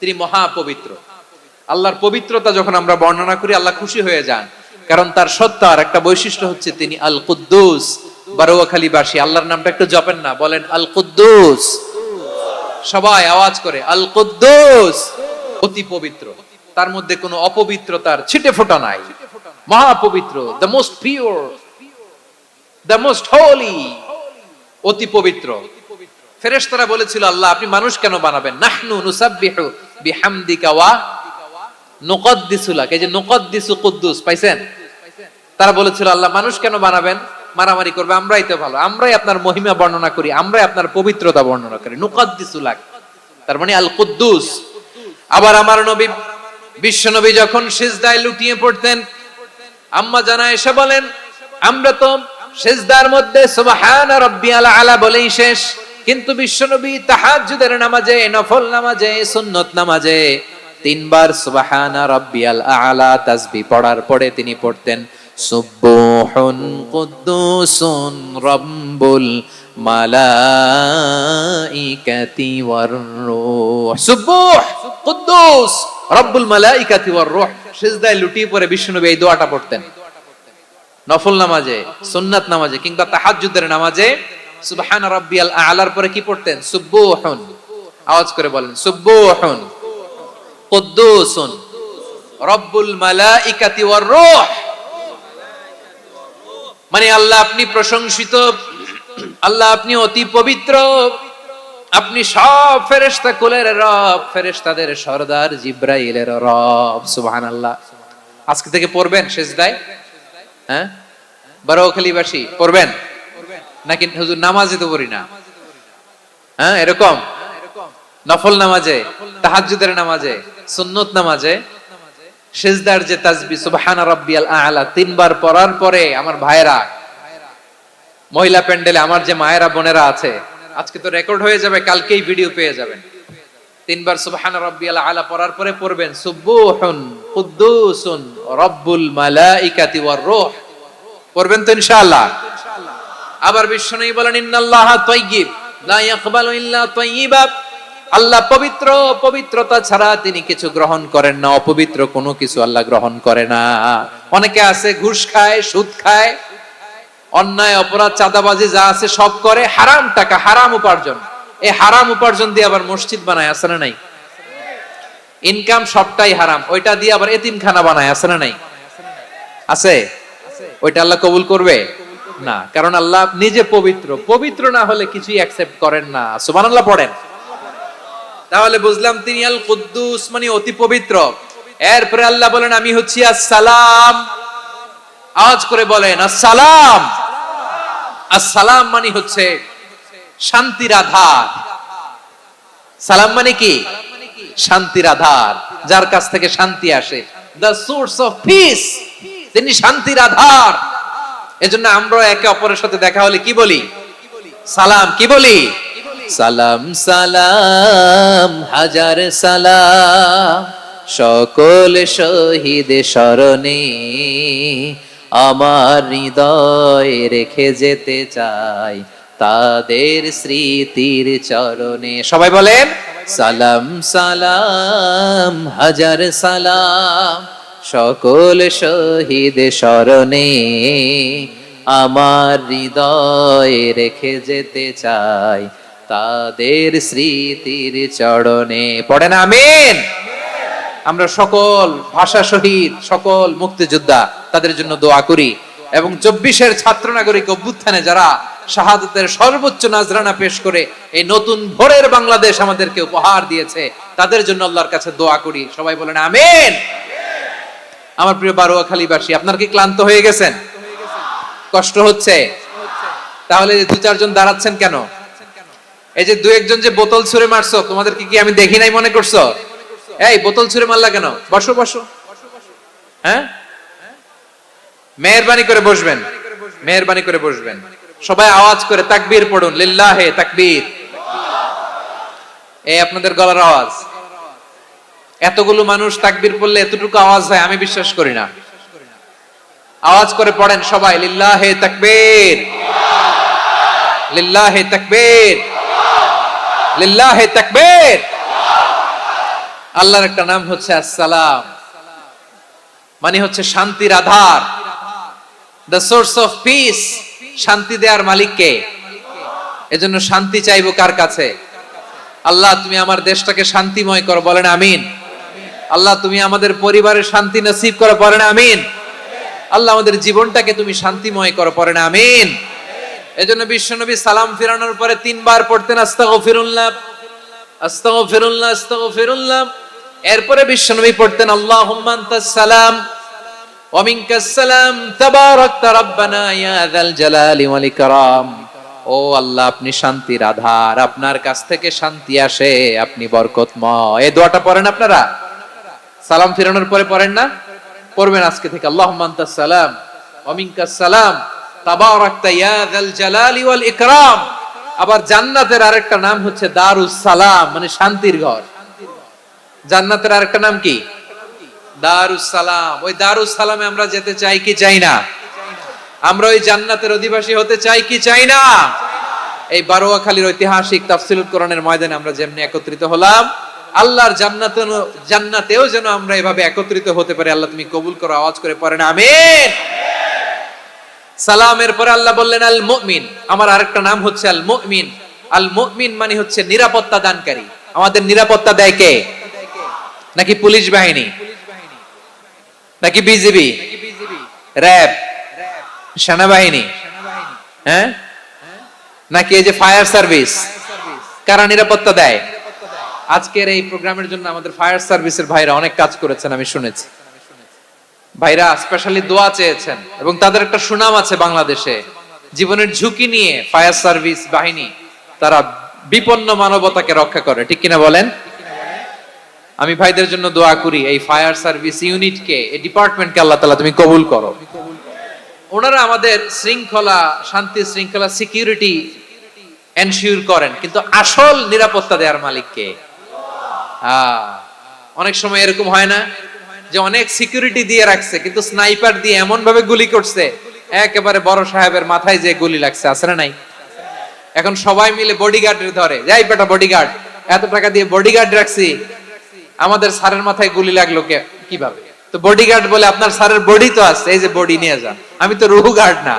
তিনি মহা পবিত্র। আল্লাহর পবিত্রতা যখন আমরা বর্ণনা করি, আল্লাহ খুশি হয়ে যান, কারণ তার সত্তার একটা বৈশিষ্ট্য হচ্ছে তিনি আল কুদ্দুস। বারোয়াখালীবাসী আল্লাহর নামটা একটু জপেন না, বলেন আল কুদ্দুস, সবাই আওয়াজ করে আল কুদ্দুস। অতি পবিত্র, তার মধ্যে কোনো অপবিত্রতার ছিটে ফোঁটা নাই, মহা পবিত্র, the most pure, the most Holi, অতি পবিত্র। ফেরেশতারা বলেছিল, আল্লাহ আপনি মানুষ কেন বানাবেন? নাহনু নুসাব্বিহু বিহামদিকা ওয়া নুকদ্দিসু লাক। এই যে নুকদ্দিসু কুদ্দুস পাইছেন? তারা বলেছিল, আল্লাহ মানুষ কেন বানাবেন? মারামারি করবে, আমরাই তো ভালো, আমরাই আপনার মহিমা বর্ণনা করি, আমরাই আপনার পবিত্রতা বর্ণনা করি। নুকদ্দিসু লাক, তার মানে আল কুদ্দুস। আবার আমার নবী, বিশ্ব নবী যখন সিজদায় লুটিয়ে পড়তেন, আম্মা জানা এসে বলেন, আমরা তো সিজদার মধ্যে সুবহানা রাব্বিয়াল আলা বলেই শেষ, কিন্তু বিশ্বনবী তাহাজ্জুদের নামাজে, নফল নামাজে, সুন্নত নামাজে 3 বার সুবহানা রাব্বিয়াল আলা তাসবিহ পড়ার পরে তিনি পড়তেন সুবহুন কুদ্দুসুন রাব্বুল মালাইকা মালাইকাতি ওয়ার রূহ। সুবুহ কুদ্দুস রব্বুল মালাইকাতি ওয়ার রূহ। সিজদায় লুটিয়ে পড়ে বিশ্বনবী এই দোয়াটা পড়তেন। নফল নামাজে, সুন্নাত নামাজে কিংবা তাহাজ্জুদের নামাজে সুবহান রাব্বিয়াল আ'লার পরে কি পড়তেন? সুবুহুন। আওয়াজ করে বলেন, সুবুহুন কুদ্দুসুন রব্বুল মালাইকাতি ওয়ার রূহ। মানে আল্লাহ আপনি প্রশংসিত, আল্লাহ আপনি অতি পবিত্র, আপনি সব ফেরেশতা কুলের রব, ফেরেশতাদের সরদার জিব্রাইলের রব। সুবহানাল্লাহ। আজকে থেকে পড়বেন সিজদায়? হ্যাঁ, বারোখালীবাসী পড়বেন নাকি? হুজুর নামাজে তো পড়ি না। হ্যাঁ, এরকম নফল নামাজে, তাহাজ্জুদের নামাজে, সুন্নত নামাজে সিজদার যে তাসবিহ সুবহান রাব্বিয়াল আ'লা তিনবার পড়ার পরে আমার ভাইরা, মহিলা প্যান্ডেলে আমার যে মায়েরা বোনেরা আছে, আজকে তো রেকর্ড হয়ে যাবে, কালকেই ভিডিও পেয়ে যাবেন। তিনবার সুবহান রাব্বিয়াল আ'লা পড়ার পরে পড়বেন সুবুহুন কুদ্দুসুন রব্বুল মালাইকাতি ওয়ার রূহ। পড়বেন তো ইনশাআল্লাহ? আবার বিশ্বনবী বলেন ইন্নাল্লাহা তাইয়্যিব লা ইয়াকবালু ইল্লা তাইয়্যিবা। আল্লাহ পবিত্র, পবিত্রতা ছাড়া তিনি কিছু গ্রহণ করেন না, অপবিত্র কোনো কিছু আল্লাহ গ্রহণ করে না। অনেকে আছে ঘুষ খায়, সুদ খায়, অন্যায় অপরাধ চাঁদাবাজি যা আছে সব করে, হারাম টাকা, হারাম উপার্জন। এই হারাম উপার্জন দিয়ে আবার মসজিদ বানায়, আছে না নাই? ইনকাম সবটাই হারাম, ওইটা দিয়ে আবার এতিমখানা বানায়, আছে না নাই? আছে। ওইটা আল্লাহ কবুল করবে না, কারণ আল্লাহ নিজে পবিত্র। পবিত্র না হলে কিছুই অ্যাকসেপ্ট করেন না। সুবহানাল্লাহ পড়েন। তাহলে বুঝলাম তিনি আল কুদ্দুস মানে অতি পবিত্র। এরপরে আল্লাহ বলেন আমি হচ্ছি আসসালাম। আওয়াজ করে বলেন আসসালাম। আসসালাম মানে হচ্ছে শান্তির আধার। সালাম মানে কি? শান্তির আধার, যার কাছ থেকে শান্তি আসে। দ্য সোর্স অফ পিস, তিনি শান্তির আধার। এজন্য আমরা একে অপরের সাথে দেখা হলে কি বলি? সালাম। কি বলি? সালাম সালাম হাজার সালাম সকল শহীদ স্মরণে আমার হৃদয় রেখে যেতে চাই তাদের স্মৃতির চরণে। সবাই বলেন সালাম সালাম হাজার সালাম সকল শহীদ স্মরণে আমার হৃদয় রেখে যেতে চাই তাদের স্মৃতির চরণে। পড়েন আমিন। আমরা সকল ভাষা শহীদ, সকল মুক্তিযোদ্ধা, তাদের জন্য দোয়া করি এবং 24-এর ছাত্র নাগরিক অভ্যুত্থানে যারা শাহাদাতের সর্বোচ্চ নাজরানা পেশ করে এই নতুন ভোরের বাংলাদেশ আমাদেরকে উপহার দিয়েছে, তাদের জন্য আল্লাহর কাছে দোয়া করি। সবাই বলেন আমিন। আমার প্রিয় বারোয়াখালীবাসী, আপনারা কি ক্লান্ত হয়ে গেছেন? কষ্ট হচ্ছে? তাহলে 2-4 জন দাঁড়াচ্ছেন কেন? এই যে 2-1 জন যে বোতল ছুঁড়ে মারছো, তোমাদেরকে কি আমি দেখি নাই মনে করছো? এই বোতল ছুঁড়ে মারলা কেন? বসো বসো। হ্যাঁ, মেহেরবানি করে বসবেন, মেহেরবানি করে বসবেন। সবাই আওয়াজ করে তাকবীর পড়ুন, লিল্লাহে তাকবীর। এই আপনাদের গলার আওয়াজ। এতগুলো মানুষ তাকবীর পড়লে এতটুকু আওয়াজ হয় আমি বিশ্বাস করি না। আওয়াজ করে পড়েন সবাই, লিল্লাহে তাকবীর, লিল্লাহে তাকবীর, লিল্লাহে তাকবীর। আল্লাহর একটা নাম হচ্ছে আসসালাম, মানে হচ্ছে শান্তির আধার, দ্য সোর্স অফ পিস। শান্তি দেওয়ার মালিক কে? এজন্য শান্তি চাইবো কার কাছে? আল্লাহ তুমি আমার দেশটাকে শান্তিময় করো, বলেন আমিন। আল্লাহ তুমি আমাদের পরিবারের শান্তি নসিব করো, বলেন আমিন। আল্লাহ আমাদের জীবনটাকে তুমি শান্তিময় করো, পড়েন আমিন। এজন্য বিশ্বনবী সালাম ফিরানোর পরে 3 বার পড়তেন আস্তাগফিরুল্লাহ, আস্তাগফিরুল্লাহ, আস্তাগফিরুল্লাহ। এরপরে বিশ্বনবী পড়তেন আল্লাহুম্মা আনতাস সালাম ওয়া মিনকাস সালাম তাবারাকতা রাব্বানা ইয়া যাল জালালি ওয়াল ইকরাম। ও আল্লাহ আপনি শান্তির আধার, আপনার কাছ থেকে শান্তি আসে, আপনি বরকতময়। এই দোয়াটা পড়েন আপনারা? সালাম ফিরানোর পরে পড়েন না? পড়বেন আজকে থেকে। আল্লাহুম্মা আনতাস সালাম ওয়া মিনকাস সালাম তাবারাকতা ইয়া যাল জালালি ওয়াল ইকরাম। আবার জান্নাতের আরেকটা নাম হচ্ছে দারুস সালাম, মানে শান্তির ঘর। জান্নাতের আরেকটা নাম কি? দারুস সালাম। ওই দারুস সালামে আমরা যেতে চাই কি চাই না? আমরা ওই জান্নাতের অধিবাসী হতে চাই কি চাই না? এই বারোয়াখালীর ঐতিহাসিক তাফসীরুল কোরআনের ময়দানে আমরা যেমনি একত্রিত হলাম, আল্লাহর জান্নাতেও যেন আমরা এভাবে একত্রিত হতে পারি। আল্লাহ তুমি কবুল করো, আওয়াজ করে পড়েন আমিন। সালামের পরে আল্লাহ বললেন আল মুমিন, আমার আরেকটা নাম হচ্ছে আল মুমিন। আল মুমিন মানে হচ্ছে নিরাপত্তা দানকারী। আমাদের নিরাপত্তা দেয় কে? নাকি পুলিশ বাহিনী, নাকি বিজিবি, র‍্যাব, সেনাবাহিনী, হ্যাঁ, নাকি এই যে ফায়ার সার্ভিস? কারা নিরাপত্তা দেয়? আজকের এই প্রোগ্রামের জন্য আমাদের ফায়ার সার্ভিসের ভাইরা অনেক কাজ করেছেন, আমি শুনেছি। ভাইরা স্পেশালি দোয়া চেয়েছেন এবং তাদের একটা সুনাম আছে বাংলাদেশে। জীবনের ঝুঁকি নিয়ে ফায়ার সার্ভিস বাহিনী তারা বিপন্ন মানবতাকে রক্ষা করে, ঠিক কিনা বলেন? আমি ভাইদের জন্য দোয়া করি, এই ফায়ার সার্ভিস ইউনিটকে, এই ডিপার্টমেন্টকে আল্লাহ তাআলা তুমি কবুল করো। ওনারা আমাদের শৃঙ্খলা, শান্তি শৃঙ্খলা, সিকিউরিটি এনশিওর করেন, কিন্তু আসল নিরাপত্তা দেওয়ার মালিক কে? অনেক সময় এরকম হয় না যে অনেক সিকিউরিটি দিয়ে রাখছে, কিন্তু স্নাইপার দিয়ে এমন ভাবে গুলি করছে একেবারে বড় সাহেবের মাথায় যে গুলি লাগছে, আছে না নাই? এখন সবাই মিলে বডিগার্ডের ধরে, যাই বেটা বডিগার্ড, এত টাকা দিয়ে বডিগার্ড রাখছি, আমাদের স্যারের মাথায় গুলি লাগলো কিভাবে? তো বডিগার্ড বলে আপনার স্যারের বডি তো আছে, এই যে বডি নিয়ে যান। আমি তো রুহু গার্ড না,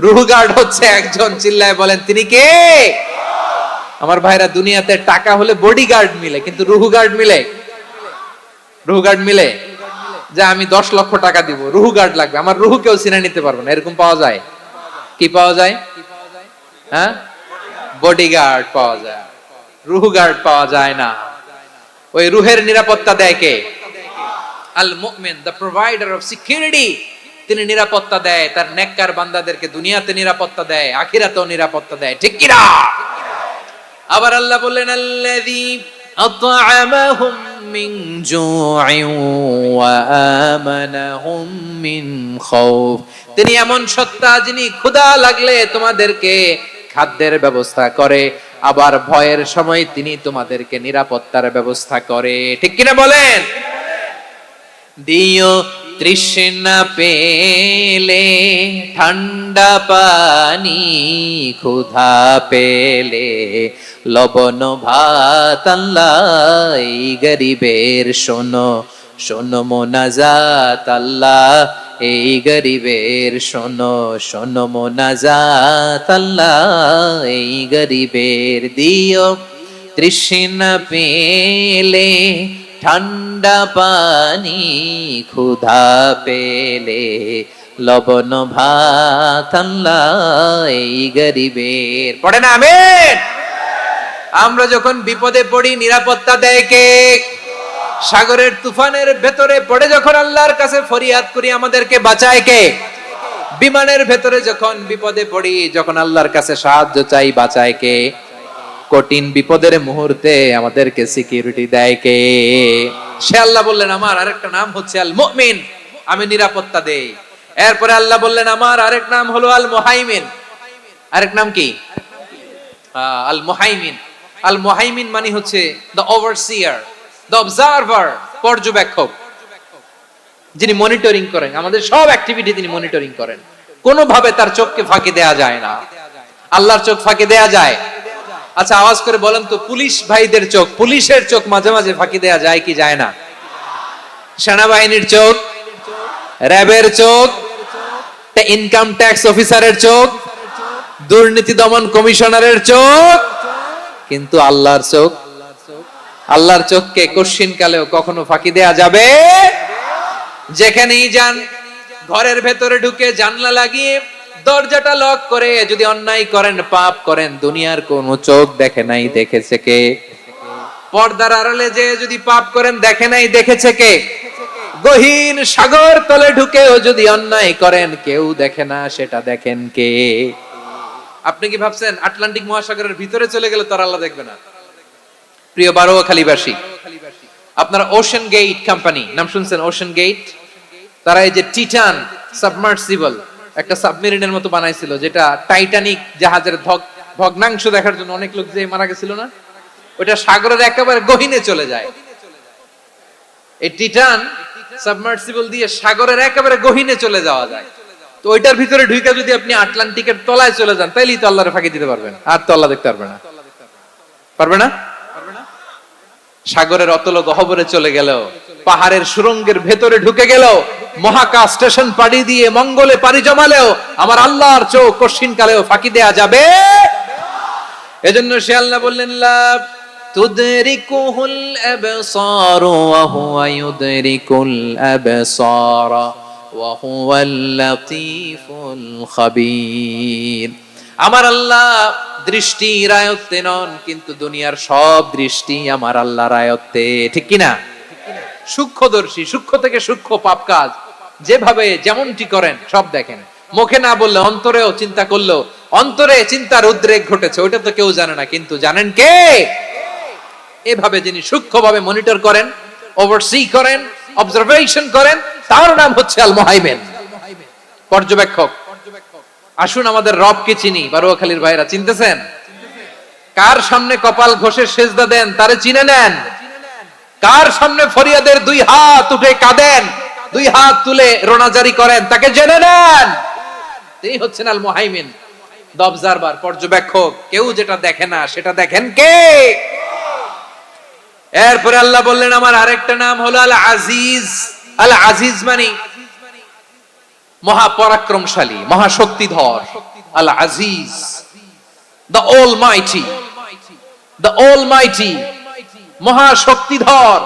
রুহু গার্ড হচ্ছে একজন, চিল্লায় বলেন তিনি কে? আমার ভাইরা, দুনিয়াতে টাকা হলে বডিগার্ড মিলে, কিন্তু রুহু গার্ড মিলে? রুহু গার্ড মিলে? যে আমি 10 লক্ষ টাকা দিব, রুহু গার্ড লাগবে, আমার রুহু কেউ চিনে নিতে পারবে না, এরকম পাওয়া যায়? কি পাওয়া যায়? হ্যাঁ, বডিগার্ড পাওয়া যায়, রুহু গার্ড পাওয়া যায় না। ওই রুহের নিরাপত্তা দেয় কে? আল মুমিন, দ্য প্রোভাইডার অফ সিকিউরিটি। তিনি নিরাপত্তা দেয় তার নেককার বান্দাদেরকে, দুনিয়াতে নিরাপত্তা দেয়, আখিরাতেও নিরাপত্তা দেয়, ঠিক কি না? আবার আল্লাহ বললেন আল্লাযী আত'আমাহুম মিন জু'ইন ওয়া আমানাহুম মিন খাউফ। তিনি এমন সত্তা যিনি ক্ষুধা লাগলে তোমাদেরকে খাদ্যের ব্যবস্থা করে, আবার ভয়ের সময় তিনি তোমাদেরকে নিরাপত্তার ব্যবস্থা করে, ঠিক কিনা বলেন? দিও তৃষ্ণা পেলে ঠান্ডা পানি, ক্ষুধা পেলে লবণ ভাত, আল্লাহ এই গরিবের শোনো শোনো মোনাজাত, আল্লাহ এই গরিবের শোনো শোনো মোনাজাত, আল্লাহ এই গরিবের। দিও তৃষ্ণা পেলে ঠান্ডা পানি, ক্ষুধা পেলে লবণ ভাত, আল্লাহ এই গরিবের। পড়ে না আমিন? আমরা যখন বিপদে পড়ি নিরাপত্তা দেয় কে? সাগরের তুফানের ভেতরে পড়ে যখন আল্লাহর কাছে ফরিয়াদ করি আমাদেরকে বাঁচায় কে? বিমানের ভেতরে যখন বিপদে পড়ি, যখন আল্লাহর কাছে সাহায্য চাই, বাঁচায় কে? কঠিন বিপদের মুহূর্তে আমাদেরকে সিকিউরিটি দেয় কে? সে আল্লাহ বললেন আমার আরেকটা নাম হচ্ছে আল মুমিন, আমি নিরাপত্তা দেই। এরপরে আল্লাহ বললেন আমার আরেক নাম হলো আল মুহাইমিন। আরেক নাম কি? আল মুহাইমিন। আল মুহাইমিন মানে হচ্ছে দ্য ওভারসিয়ার, দ্য অবজারভার, পর্যবেক্ষক, যিনি মনিটরিং করেন আমাদের সব অ্যাক্টিভিটি, তিনি মনিটরিং করেন। কোনোভাবে তার চোখকে ফাঁকি দেয়া যায় না। আল্লাহর চোখ ফাঁকি দেয়া যায়? আচ্ছা আওয়াজ করে বলেন তো, পুলিশ ভাইদের চোখ, পুলিশের চোখ মাঝে মাঝে ফাঁকি দেয়া যায় কি যায় না? সেনাবাহিনীর চোখ, র্যাবের চোখ, ইনকাম ট্যাক্স অফিসারের চোখ, দুর্নীতি দমন কমিশনারের চোখ, কিন্তু আল্লাহর চোখ? আল্লাহর চোখকে কশ্চিন কালেও কখনো ফাঁকি দেয়া যাবে? যেখানেই যান, ঘরের ভেতরে ঢুকে জানলা লাগিয়ে দরজাটা লক করে যদি অন্যায় করেন, পাপ করেন, দুনিয়ার কোন চোখ দেখে নাই, দেখেছে কে? পর্দার আড়ালে যে যদি পাপ করেন, দেখে নাই, দেখেছে কে? গহীন সাগর তলে ঢুকেও যদি অন্যায় করেন, কেউ দেখে না, সেটা দেখেন কে? আপনি কি ভাবছেন আটলান্টিক মহাসাগরের ভিতরে চলে গেলে তো আল্লাহ দেখবে না? প্রিয় বারোয়াখালীবাসী, আপনারা ওশান গেট কোম্পানি নাম শুনছেন? ওশান গেট, তারা এই যে টিটান সাবমার্সিবল একটা সাবমেরিনের মতো বানাইছিল, যেটা টাইটানিক জাহাজের ভগ্নাংশ দেখার জন্য অনেক লোক যে মারা গেছিল না, ওটা সাগরের একেবারে গহীনে চলে যায়। এই টিটান সাবমার্সিবল দিয়ে সাগরের একেবারে গহীনে চলে যাওয়া যায়। তো ওইটার ভিতরে ঢুকে যদি আপনি আটলান্টিকের তলায় চলে যান, তাইলেই তো আল্লাহরে ফাঁকি দিতে পারবেন, আর তো আল্লাহ দেখতে পারবে না। পারবে না? সাগরের অতল গহ্বরে চলে গেল, পাহাড়ের সুরঙ্গের ভেতরে ঢুকে গেল, মহাকাশ স্টেশন পাড়ি দিয়ে মঙ্গলে পাড়ি জমালেও আমার আল্লাহর চোখ কঠিন কালেও ফাঁকি দেয়া যাবে। এজন্য সে আল্লাহ বললেন, লা তুদরিকুহুল আবসার ওয়া হুয়া ইউদরিকুল আবসার ওয়া হুয়াল লাতীফুল খাবীর। আমার আল্লাহ দৃষ্টির আয়ত্তে নন, কিন্তু দুনিয়ার সব দৃষ্টি আমার আল্লাহর আয়ত্তে, ঠিক কি না? সূক্ষ্মদর্শী, সূক্ষ্ম থেকে সূক্ষ্ম পাপ কাজ যেভাবে যেমনটি করেন সব দেখেন। মুখে না বললে অন্তরেও চিন্তা করলো, অন্তরে চিন্তার উদ্রেক ঘটেছে, ওইটা তো কেউ জানে না, কিন্তু জানেন কে? এভাবে যিনি সূক্ষ্মভাবে মনিটর করেন, ওভারসি করেন, অবজারভেশন করেন, তার নাম হচ্ছে আল মুহাইমিন, পর্যবেক্ষক। আসুন আমাদের রবকে চিনি। বারুয়াখালীর ভাইরা চিনতেছেন? কার সামনে কপাল ঘষে সেজদা দেন তারে চিনে নেন। কার সামনে ফরিয়াদের দুই হাত উঠে কাঁদেন, দুই হাত তুলে রোনাজারি করেন, তাকে জেনে নেন। তিনি হচ্ছেন আল মুহাইমিন, দ্য অবজারভার, পর্যবেক্ষক। কেউ যেটা দেখে না সেটা দেখেন কে? এরপরে আল্লাহ বললেন আমার আরেকটা নাম হলো আল আজিজ। আল আজিজ মানে মহাপরাক্রমশালী, মহাশক্তিধর। আল আজিজ, দ্য অলমাইটি, দ্য অলমাইটি, মহাশক্তিধর,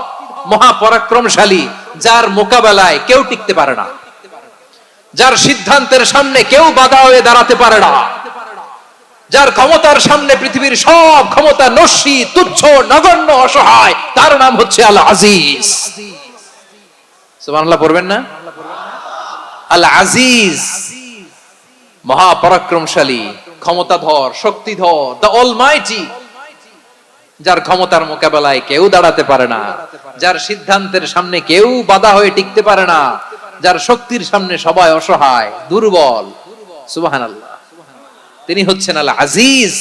মহাপরাক্রমশালী, যার মোকাবেলায় কেউ টিকতে পারে না, যার সিদ্ধান্তের সামনে কেউ বাধা হয়ে দাঁড়াতে পারে না, যার ক্ষমতার সামনে পৃথিবীর সব ক্ষমতা নস্যি, তুচ্ছ, নগণ্য, অসহায়, তার নাম হচ্ছে আল আজিজ। সুবহানাল্লাহ পড়বেন না? আল আজিজ, মহাপরাক্রমশালী, ক্ষমতাধর, শক্তিধর, দ্য অলমাইটি, যার ক্ষমতার মোকাবেলায় কেউ দাঁড়াতে পারে না, যার সিদ্ধান্তের সামনে কেউ বাধা হয়ে টিকতে পারে না, যার শক্তির সামনে সবাই অসহায়, দুর্বল। সুবহানাল্লাহ, তিনি হচ্ছেন আল আজিজ।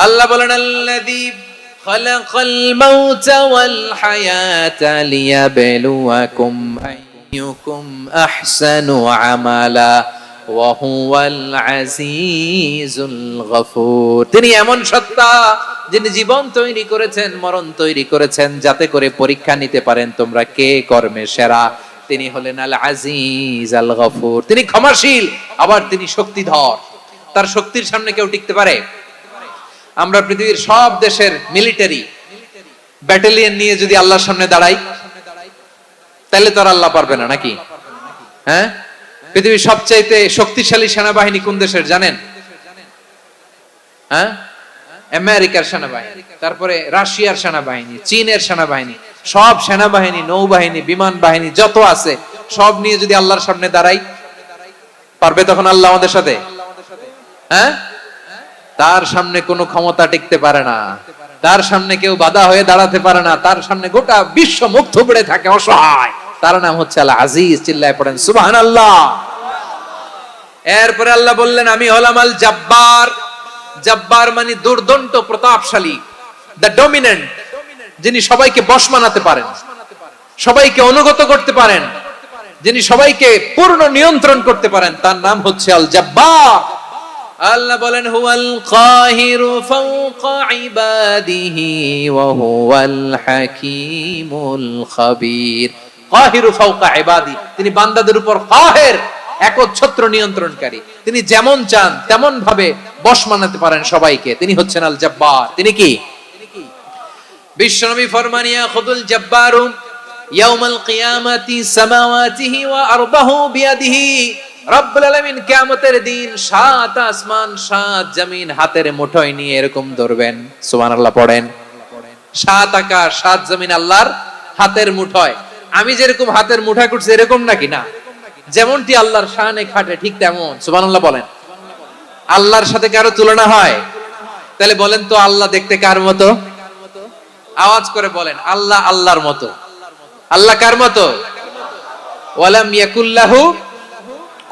আল্লাহ বলেন আল্লাযী খালাকাল মাউতা ওয়াল হায়াতা লিয়াবলুয়াকুম আইয়ুকুম আহসানু আমালা ওয়া হুয়াল আজিজুল গফুর। তিনি এমন সত্তা যিনি জীবন তৈরি করেছেন, মরণ তৈরি করেছেন, যাতে করে পরীক্ষা নিতে পারেন তোমরা কে কর্মে সেরা। তিনি হলেন আল আজিজ আল গফুর। তিনি ক্ষমাশীল, আবার তিনি শক্তিধর। তার শক্তির সামনে কেউ টিকতে পারে? আমরা পৃথিবীর সব দেশের মিলিটারি ব্যাটালিয়ন নিয়ে যদি আল্লাহর সামনে দাঁড়াই, তাহলে তো আর আল্লাহ পারবে না, নাকি? হ্যাঁ, পৃথিবীর সবচাইতে শক্তিশালী সেনাবাহিনী কোন দেশের জানেন? হ্যাঁ, আমেরিকার সেনাবাহিনী, তারপরে রাশিয়ার সেনাবাহিনী, চীনের সেনাবাহিনী, সব সেনাবাহিনী, নৌবাহিনী, বিমান বাহিনী যত আছে সব নিয়ে যদি আল্লাহর সামনে দাঁড়াই, পারবে তখন আল্লাহ আমাদের সাথে? হ্যাঁ, তার সামনে কোনো ক্ষমতা টিকতে পারে না, তার সামনে কেউ বাধা হয়ে দাঁড়াতে পারে না, তার সামনে গোটা বিশ্ব মুখ থুবড়ে থাকে, অসহায়। তার নাম হচ্ছে আল আজিজ। চিল্লায় পড়েন সুবহানাল্লাহ। এরপরে আল্লাহ বললেন আমি হলাম আল জব্বার। জব্বার মানে দুর্দন্ত, প্রতাপশালী, দ্য ডমিনেন্ট, যিনি সবাইকে বশ মানাতে পারেন, সবাইকে অনুগত করতে পারেন, যিনি সবাইকে পূর্ণ নিয়ন্ত্রণ করতে পারেন, তার নাম হচ্ছে আল জব্বার। আল্লাহ বলেন হুয়াল কাহিরু ফাওকা ইবাদিহি ওয়া হুয়াল হাকীমুল খাবীর। কাহিরু ফাওকা ইবাদি, তিনি বান্দাদের উপর কাহের, একচ্ছত্র নিয়ন্ত্রণকারী। তিনি যেমন চান তেমন ভাবে বশ মানাতে পারেন সবাইকে। তিনি হচ্ছেন আল জব্বার। তিনি কি? বিশ্বনবী ফরমান ইয়াখুদুল জব্বারু ইয়াউমাল কিয়ামাতি সামাওয়াতিহি ওয়া আরদাহু বিয়াদিহি। রব্বুল আলামিন কিয়ামতের দিন সাত আসমান সাত জমিন হাতের মুঠোয় নিয়ে এরকম ধরবেন। সুবহানাল্লাহ পড়েন। সাত আকাশ সাত জমিন আল্লাহর হাতের মুঠোয়। আমি যেরকম হাতের মুঠা করছি এরকম নাকি? না, যেমনটি আল্লাহর শানে খাটে ঠিক তেমন। সুবহানাল্লাহ বলেন। আল্লাহর সাথে কারো তুলনা হয়? তাহলে বলেন তো আল্লাহ দেখতে কার মতো? আওয়াজ করে বলেন, আল্লাহ আল্লাহর মতো। আল্লাহ কার মতো? ওয়ালাম ইয়াকুল্লাহু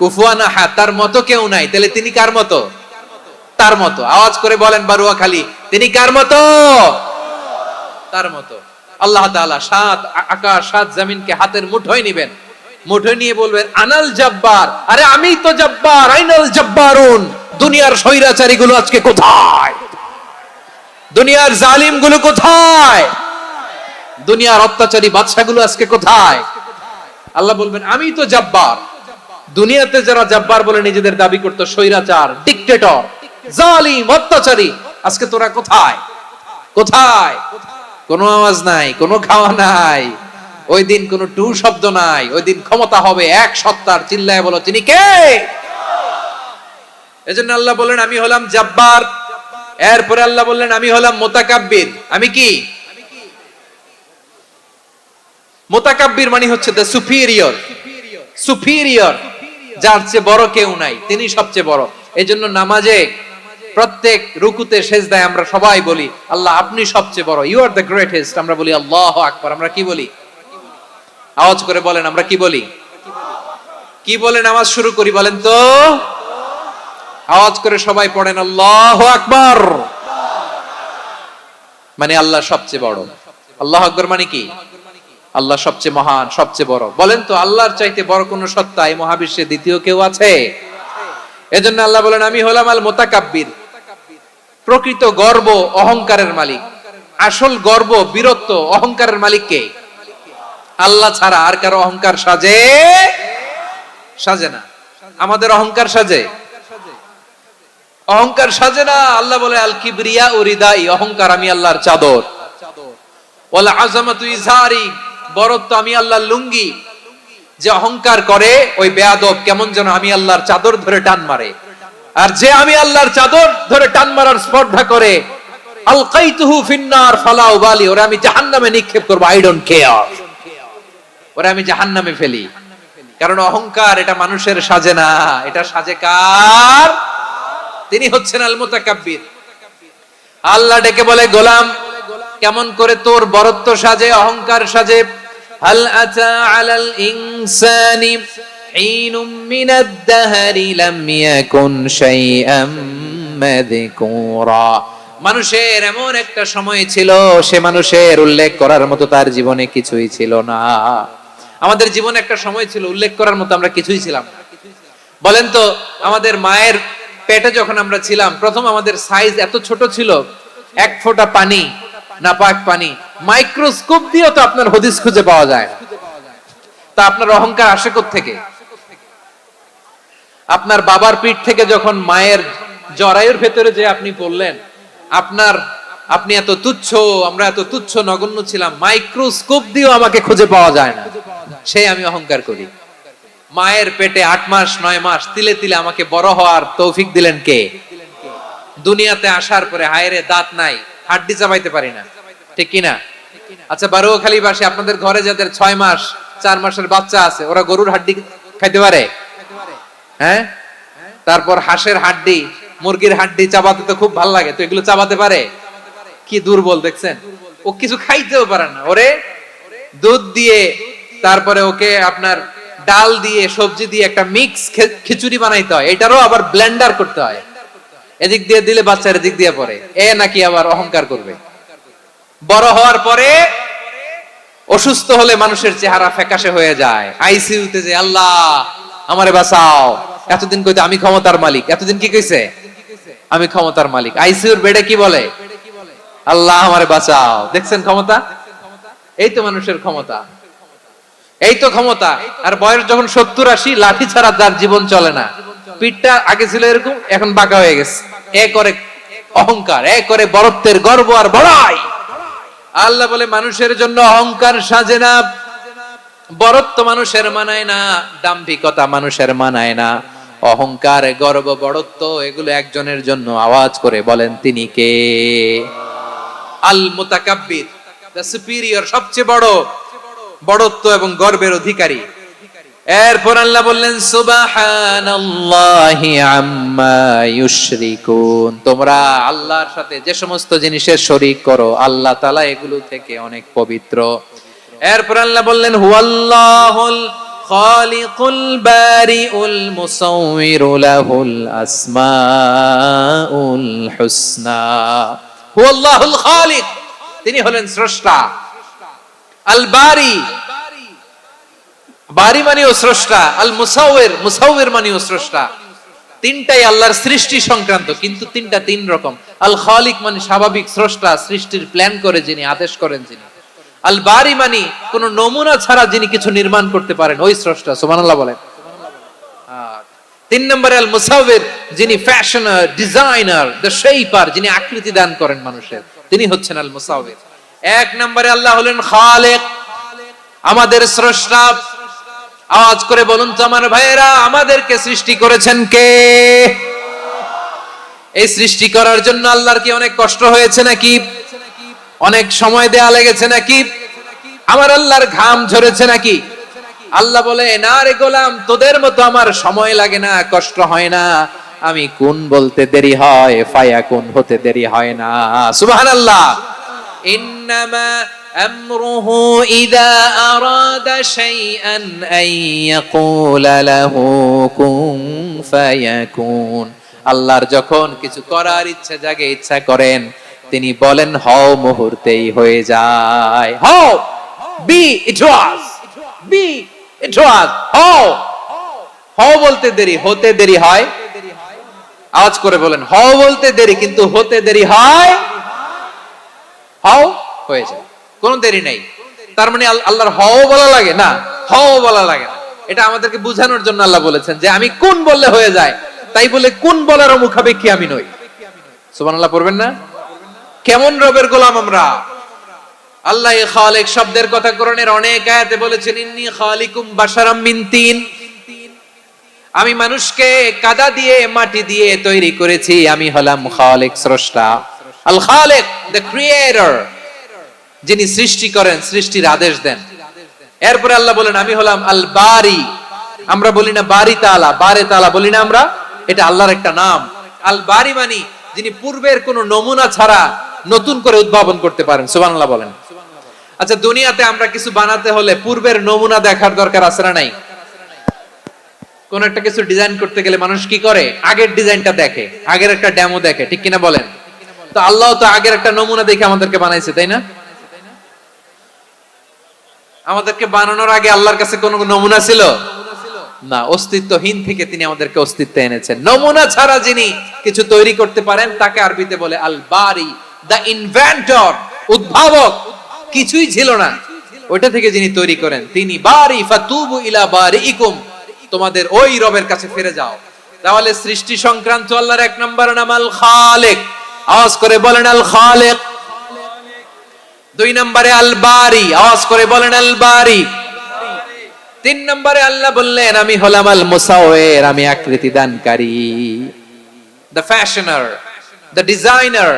কুফুয়ান আহাদ, তার মতো কেউ নাই। তাহলে তিনি কার মতো? তার মতো। আওয়াজ করে বলেন বারুয়াখালী, তিনি কার মতো? তার মতো। আল্লাহ তাআলা সাত আকাশ সাত জমিনকে হাতের মুঠোয় নিবেন, মুঠো নিয়ে বলবেন আনাল জব্বার, আরে আমি তো জব্বার, আইনাল জব্বারুন, দুনিয়ার স্বৈরাচারী গুলো আজকে কোথায়, দুনিয়ার জালিম গুলো কোথায়, দুনিয়ার অত্যাচারী বাদশা গুলো আজকে কোথায়? আল্লাহ বলবেন আমি তো জব্বার। দুনিয়াতে যারা জব্বার বলে নিজেদের দাবি করতো, স্বৈরাচার, ডিক্টেটর, জালিম, অত্যাচারী, আজকে তোরা কোথায়? কোথায়? কোনো আওয়াজ নাই, কোনো খাওয়া নাই, ওই দিন কোনো টু শব্দ নাই, ওই দিন ক্ষমতা হবে এক সত্তার। চিল্লায় বলো তিনি কে? এজন্য আল্লাহ বললেন আমি হলাম জব্বার। এরপরে আল্লাহ বললেন আমি হলাম মুতাকাব্বির। আমি কি? মুতাকাব্বির মানে হচ্ছে দ্য সুপিরিয়র, সুপিরিয়র, যার চেয়ে বড় কেউ নাই, তিনি সবচেয়ে বড়। এজন্য নামাজে প্রত্যেক রুকুতে সেজদায় আমরা সবাই বলি আল্লাহ আপনি সবচেয়ে বড়, ইউ আর দ্য গ্রেটেস্ট। আমরা বলি আল্লাহু আকবার। আমরা কি বলি? আওয়াজ করে বলেন, আমরা কি বলি? কি বলে নামাজ শুরু করি বলেন তো? আওয়াজ করে সবাই পড়েন আল্লাহু আকবার। মানে আল্লাহ সবচেয়ে বড়। আল্লাহু আকবার মানে কি? আল্লাহ সবচেয়ে মহান, সবচেয়ে বড়। বলেন তো আল্লাহর চাইতে বড় কোন সত্তা এই মহাবিশ্বে দ্বিতীয় কেউ আছে? এজন্য আল্লাহ বলেন আমি হলাম আল মুতাকাব্বির। প্রকৃত গর্ব অহংকারের মালিক। আসল গর্ব, বীরত্ব, অহংকারের মালিক কে? আল্লাহ ছাড়া আর কারো অহংকার সাজে? সাজে না। আমাদের অহংকার সাজে? অহংকার সাজে না। আল্লাহ বলে আল কিবরিয়া উরিদাই, অহংকার আমি আল্লাহর চাদর। ওয়াল আযামাতু ইজারি, বরত্ব আমি আল্লাহর লুঙ্গি। যে অহংকার করে ওই বেয়াদব কেমন যেন আমি আল্লাহর চাদর ধরে টান মারে। আর যে আমি আল্লাহর চাদর ধরে টান মারার স্পর্ধা করে, আলকাইতুহু ফিন্নার ফালা উবালি, ওরে আমি জাহান্নামে নিক্ষেপ করব, আই ডোন্ট কেয়ার, ওরে আমি জাহান্নামে ফেলি। কারণ অহংকার এটা মানুষের সাজে না, এটা সাজে কার? তিনি হচ্ছেন আল মুতাকাব্বির। আল্লাহ ডেকে বলে গোলাম কেমন করে তোর বরত্ব সাজে, অহংকার সাজে? হাল আতা আলাল ইনসানি হিনুম মিনাদ দাহরি লাম ইয়াকুন শাইআম মাযকুরা। মানুষের এমন একটা সময় ছিল, সে মানুষের উল্লেখ করার মতো তার জীবনে কিছুই ছিল না। আমাদের জীবনে একটা সময় ছিল উল্লেখ করার মতো আমরা কিছুই ছিলাম না। বলেন তো আমাদের মায়ের পেটে যখন আমরা ছিলাম, প্রথম আমাদের সাইজ এত ছোট ছিল, এক ফোঁটা পানি, নাপাক পানি, মাইক্রোস্কোপ দিয়েও তো আপনার হদিস খুঁজে পাওয়া যায়। তা আপনার অহংকার আসে কোত্থেকে? আপনার বাবার পিঠ থেকে যখন মায়ের জরায়ুর ভেতরে যে আপনি পড়লেন, আপনি এত তুচ্ছ, আমরা এত তুচ্ছ নগণ্য ছিলাম, মাইক্রোস্কোপ দিয়েও আমাকে খুঁজে পাওয়া যায় না, সেই আমি অহংকার করি। মায়ের পেটে 8 মাস 9 মাস তিলে তিলে আমাকে বড় হওয়ার তৌফিক দিলেন কে? দুনিয়াতে আসার পরে হায়রে দাঁত নাই, হাড্ডি চাবাইতে পারি না, ঠিক কিনা? আচ্ছা বারোখালীবাসী, আপনাদের ঘরে যাদের 6 মাস 4 মাসের বাচ্চা আছে, ওরা গরুর হাড্ডি খাইতে পারে? হ্যাঁ। তারপর হাঁসের হাড্ডি, মুরগির হাড্ডি চাবাতে তো খুব ভালো লাগে, তো এগুলো চাবাতে পারে? কি দুর্বল দেখছেন, ও কিছু খাইতেও পারে না। ওরে দুধ দিয়ে, তারপরে ওকে আপনার ডাল দিয়ে, সবজি দিয়ে একটা মিক্স খিচুড়ি বানাইতে হয়, এটারও আবার ব্লেন্ডার করতে হয়। এদিক দিয়ে দিলে বাচ্চার এদিক দিয়ে পড়ে, এ নাকি আবার অহংকার করবে। বড় হওয়ার পরে অসুস্থ হলে মানুষের চেহারা ফ্যাকাশে হয়ে যায়, আইসিইউতে যে আল্লাহ আমারে বাঁচাও, এতদিন কইতে আমি ক্ষমতার মালিক, এতদিন কি কইছে? আমি ক্ষমতার মালিক। আইসিইউর বেডে কি বলে? আল্লাহ আমারে বাঁচাও। দেখছেন ক্ষমতা? এই তো মানুষের ক্ষমতা, এই তো ক্ষমতা। আর বয়স যখন 70-80, লাঠি ছাড়া যার জীবন চলে না। পিঠটা আগে ছিল এরকম, এখন বাঁকা হয়ে গেছে। এ করে অহংকার, এ করে বরত্বের গর্ব আর বড়াই। আল্লাহ বলে মানুষের জন্য অহংকার সাজে না, বরত্ব মানুষের মানায় না, দাম্ভিকতা মানুষের মানায় না, অহংকার, গর্ব, বড়ত্ব এগুলো একজনের জন্য। আওয়াজ করে বলেন তিনি কে? আল মুতাকাব্বির, দ্য সুপিরিয়র, সবচেয়ে বড়, বড়ত্ব এবং গর্বের অধিকারী। এরপর আল্লাহ বললেন সুবহানাল্লাহি আম্মা ইউশরিকুন, তোমরা আল্লাহর সাথে যে সমস্ত জিনিসের শরীক করো, আল্লাহ তাআলা এগুলো থেকে অনেক পবিত্র। এরপর আল্লাহ বললেন হুয়াল্লাহুল খালিকুল বারিউল মুসাউবিরু লাহুল আসমাউল হুসনা। হুয়াল্লাহুল খালিক, তিনি হলেন স্রষ্টা। আল বারি, বারি মানেও স্রষ্টা, আল মুসাউবির, মুসাউবির মানেও স্রষ্টা। তিনটাই আল্লাহর সৃষ্টি সংক্রান্ত, কিন্তু তিনটা তিন রকম। আল খালিক মানে স্বাভাবিক স্রষ্টা, সৃষ্টির প্ল্যান করে যিনি, আদেশ করেন যিনি। আল বারি মানে কোন নমুনা ছাড়া যিনি কিছু নির্মাণ করতে পারেন, ওই স্রষ্টা। সুবহানাল্লাহ বলেন। তিন নম্বরে আল মুসাউবির, যিনি ফ্যাশনার, ডিজাইনার, দ্য শেপার, যিনি আকৃতি দান করেন মানুষের, তিনি হচ্ছেন আল মুসাউবির। এক নম্বরে আল্লাহ হলেন খালেক, আমাদের স্রষ্টা। আওয়াজ করে বলুন তো আমার ভাইয়েরা, আমাদেরকে সৃষ্টি করেছেন কে? এই সৃষ্টি করার জন্য আল্লাহর কি অনেক কষ্ট হয়েছে নাকি? অনেক সময় দেয়া লেগেছে নাকি? আমার আল্লাহর ঘাম ঝরেছে নাকি? আল্লাহ বলে, না রে গোলাম, তোদের মতো আমার সময় লাগে না, কষ্ট হয় না। আমি কোন বলতে দেরি হয়, ফায়াকুন হতে দেরি হয় না। সুবহানাল্লাহ। ইন্নামা আমরুহু ইযা আরাদা শাইআন আন ইয়াকুলা লাহু কুন ফায়াকুন। আল্লাহর যখন কিছু করার ইচ্ছা জাগে, ইচ্ছা করেন, তিনি বলেন হও, মুহূর্তেই হয়ে যায়। হও, বি ইট ওয়াজ, বি ইট ওয়াজ। হও, হও বলতে দেরি, হতে দেরি হয়। আওয়াজ করে বলেন, হও বলতে দেরি, কিন্তু হতে দেরি হয়। হও, হয়ে যায়, কোনো দেরি নাই। তার মানে আল্লাহর হও বলা লাগে না, হও বলা লাগে না। এটা আমাদেরকে বোঝানোর জন্য আল্লাহ বলেছেন যে আমি কোন বললে হয়ে যায়, তাই বলে কোন বলার মুখাপেক্ষী আমি নই। সুবহানাল্লাহ পড়বেন না? কেমন রবের গোলাম আমরা! আল্লাহ খালিক শব্দের কথা কোরআনের অনেক আয়াতে বলেছেন, ইন্নী খালিকুম বাশারাম মিন তিন। আমি মানুষকে কাদা দিয়ে, মাটি দিয়ে তৈরি করেছি। আমি হলাম খালিক, স্রষ্টা। আল খালিক, দ্য ক্রিয়েটর, যিনি সৃষ্টি করেন, সৃষ্টির আদেশ দেন। এরপরে আল্লাহ বলেন আমি হলাম আল বারি। আমরা বলি না বারি তাআলা, বারে তাআলা বলি না আমরা, এটা আল্লাহর একটা নাম। আল বারি মানে যিনি পূর্বের কোন নমুনা ছাড়া নতুন করে উদ্ভাবন করতে পারেন। সুবহানাল্লাহ বলেন। আচ্ছা, দুনিয়াতে আমরা কিছু বানাতে হলে পূর্বের নমুনা দেখার দরকার আছে না নাই? কোন একটা কিছু ডিজাইন করতে গেলে মানুষ কি করে? আগের ডিজাইনটা দেখে, আগের একটা ডেমো দেখে, ঠিক কিনা বলেন? তো আল্লাহ তো আগের একটা নমুনা দেখে আমাদেরকে বানাইছে, তাই না? আমাদেরকে বানানোর আগে আল্লাহর কাছে কোনো নমুনা ছিল না, অস্তিত্বহীন থেকে তিনি আমাদেরকে অস্তিত্বে এনেছেন। নমুনা ছাড়া যিনি কিছু তৈরি করতে পারেন তাকে আরবিতে বলে আল বারি, দ্য ইনভেন্টর, উদ্ভাবক। কিছুই ছিল না, ওইটা থেকে যিনি তৈরি করেন তিনি বারি। ফাতুবু ইলা বারিইকুম, তোমাদের ওই রবের কাছে ফিরে যাও। তাহলে সৃষ্টি সংক্রান্ত আল্লাহর এক নম্বর নাম আল খালিক। আওয়াজ করে বলেন আল খালিক। দুই নম্বরে আল বারি। আওয়াজ করে বলেন আল বারি। তিন নম্বরে আল্লাহ বললেন আমি হলাম আল মুসাওয়ির, আমি আকৃতি দানকারী, the fashioner, the designer,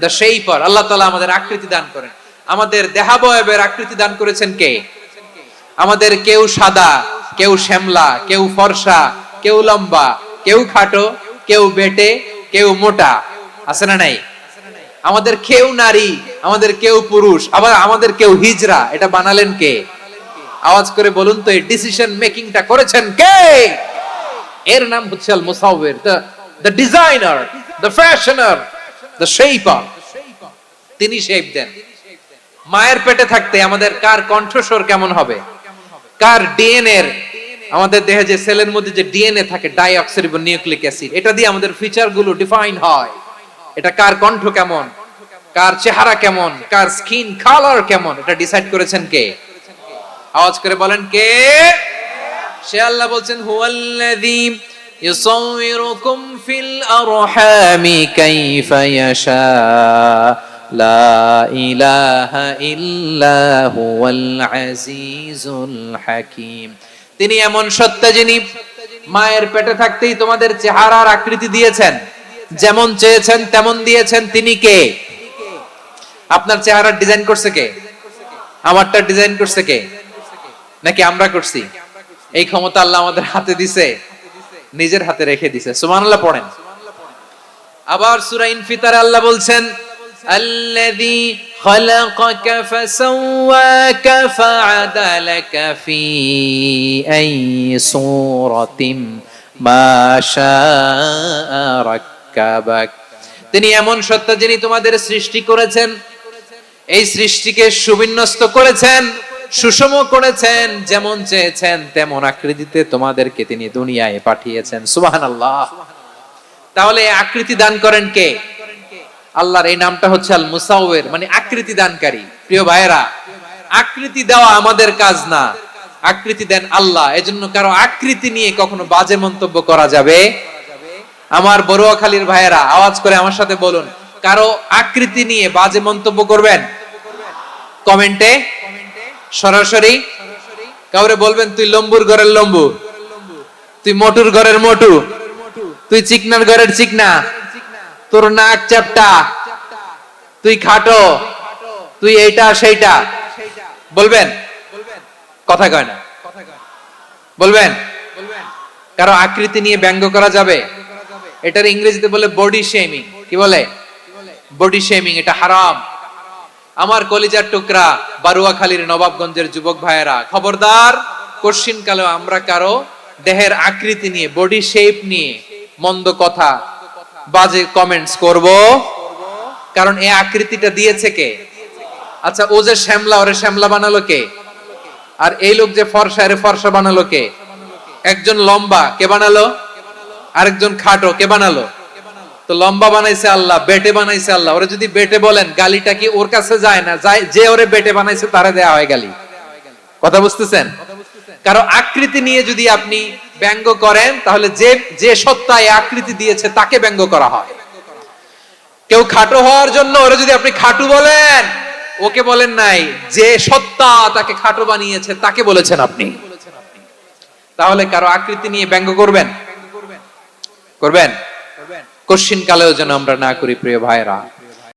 the shaper. Allah তাআলা আমাদের আকৃতি দান করেন। আমাদের দেহাবয়বের আকৃতি দান করেছেন কে? আমাদের কেউ সাদা, কেউ শ্যামলা, কেউ ফর্সা, কেউ লম্বা, কেউ খাটো, কেউ বেটে, কেউ মোটা, আছে না নাই? আমাদের কেউ নারী, আমাদের কেউ পুরুষ, আবার আমাদের কেউ হিজড়া। এটা বানালেন কে? আওয়াজ করে বলুন তো, এই ডিসিশন মেকিংটা করেছেন কে? এর নাম হচ্ছে আল মুসাওয়ির, the designer, the fashioner, the shaper. তিনি শেপ দেন। মায়ের পেটে থাকতে আমাদের কার কণ্ঠস্বর কেমন হবে, কার ডিএনএ, আমাদের দেহে যে সেলের মধ্যে যে ডিএনএ থাকে, ডাইঅক্সিরিবোনিউক্লিক অ্যাসিড, এটা দিয়ে আমাদের ফিচার গুলো ডিফাইন হয়। এটা কার কণ্ঠ কেমন, কার চেহারা কেমন, কার স্কিন কালার কেমন, এটা ডিসাইড করেছেন কে? আওয়াজ করে বলেন কে? সে আল্লাহ বলছেন হুয়াল্লাযী ইউসাউবিরুকুম ফিল আরহামি কাইফা ইয়াশা লা ইলাহা ইল্লা হুয়াল আজিজুল হাকীম। তিনি এমন সত্তা যিনি মায়ের পেটে থাকতেই তোমাদের চেহারার আকৃতি দিয়েছেন, যেমন চেয়েছেন তেমন দিয়েছেন। তিনি কে? আপনার চেহারার ডিজাইন করছে কে? আমারটা ডিজাইন করছে কে? নাকি আমরা করছি? এই ক্ষমতা আল্লাহ আমাদের হাতে দিছে, নিজের হাতে রেখে দিছে। সুবহানাল্লাহ পড়েন। আবার সূরা ইনফিতারে আল্লাহ বলছেন আল্লাযী খালাকাকা ফাসাওয়াকা ফাআদালাকা ফি আইয়ি সূরাতিন মা শাআ রাক্কাবাক। তিনি এমন সত্তা যিনি তোমাদের সৃষ্টি করেছেন, এই সৃষ্টিকে সুবিন্যস্ত করেছেন সুষম করেছেন, যেমন চেয়েছেন তেমন আকৃতিতে তোমাদেরকে তিনি দুনিয়ায় পাঠিয়েছেন। সুবহানাল্লাহ। তাহলে এই আকৃতি দান করেন কে? আল্লাহর এই নামটা হচ্ছে আল মুসাওয়ির, মানে আকৃতি দানকারী। প্রিয় ভাইয়েরা, আকৃতি দেওয়া আমাদের কাজ না, আকৃতি দেন আল্লাহ। এজন্য কারো আকৃতি নিয়ে কখনো বাজে মন্তব্য করা যাবে? আমার বড়ুয়াখালীর ভাইয়েরা আওয়াজ করে আমার সাথে বলুন, কারো আকৃতি নিয়ে বাজে মন্তব্য করবেন? কমেন্টে সরাসরি কাউরে বলবেন তুই লম্বুর ঘরের লম্বু, তুই মোটুর ঘরের মোটু, তুই চিকনার ঘরের চিকনা, তোর নাক চ্যাপটা, তুই খাটো, তুই এইটা সেইটা বলবেন? কথা কয় না, বলবেন? কারো আকৃতি নিয়ে ব্যঙ্গ করা যাবে? এটার ইংরেজিতে বলে বডি শেমিং। কি বলে? Body shaming. এটা হারাম। আমার কলিজার টুকরা বারুয়াখালীর নবাবগঞ্জের যুবক ভাইয়েরা, খবরদার, কোশ্চিন কালেও আমরা কারো দেহের আকৃতি নিয়ে, বডি শেপ নিয়ে মন্দ কথা, বাজে কমেন্টস করব? কারণ এই আকৃতিটা দিয়েছে কে? আচ্ছা, ও যে শ্যামলা, ওরে শ্যামলা বানালো কে? আর এই লোক যে ফর্সা, এর ফর্সা বানালো কে? একজন লম্বা, কে বানালো? আরেকজন খাটো, কে বানালো? তো লম্বা বানাইছে আল্লাহ, বেটে বানাইছে আল্লাহ। ওরে যদি বেটে বলেন, গালিটা কি ওর কাছে যায় না? যায়। যে ওরে বেটে বানাইছে তারে দেয়া হয় গালি। কথা বুঝতেছেন? কারো আকৃতি নিয়ে যদি আপনি ব্যঙ্গ করেন, তাহলে যে যে সত্তা এই আকৃতি দিয়েছে তাকে ব্যঙ্গ করা হয়। কেউ খাটো হওয়ার জন্য ওরে যদি আপনি খাটু বলেন, ওকে বলেন নাই, যে সত্তা তাকে খাটো বানিয়েছে তাকে বলেছেন আপনি। তাহলে কারো আকৃতি নিয়ে ব্যঙ্গ করবেন? করবেন? কোশ্চিন কালেও যেন আমরা না করি প্রিয় ভাইরা।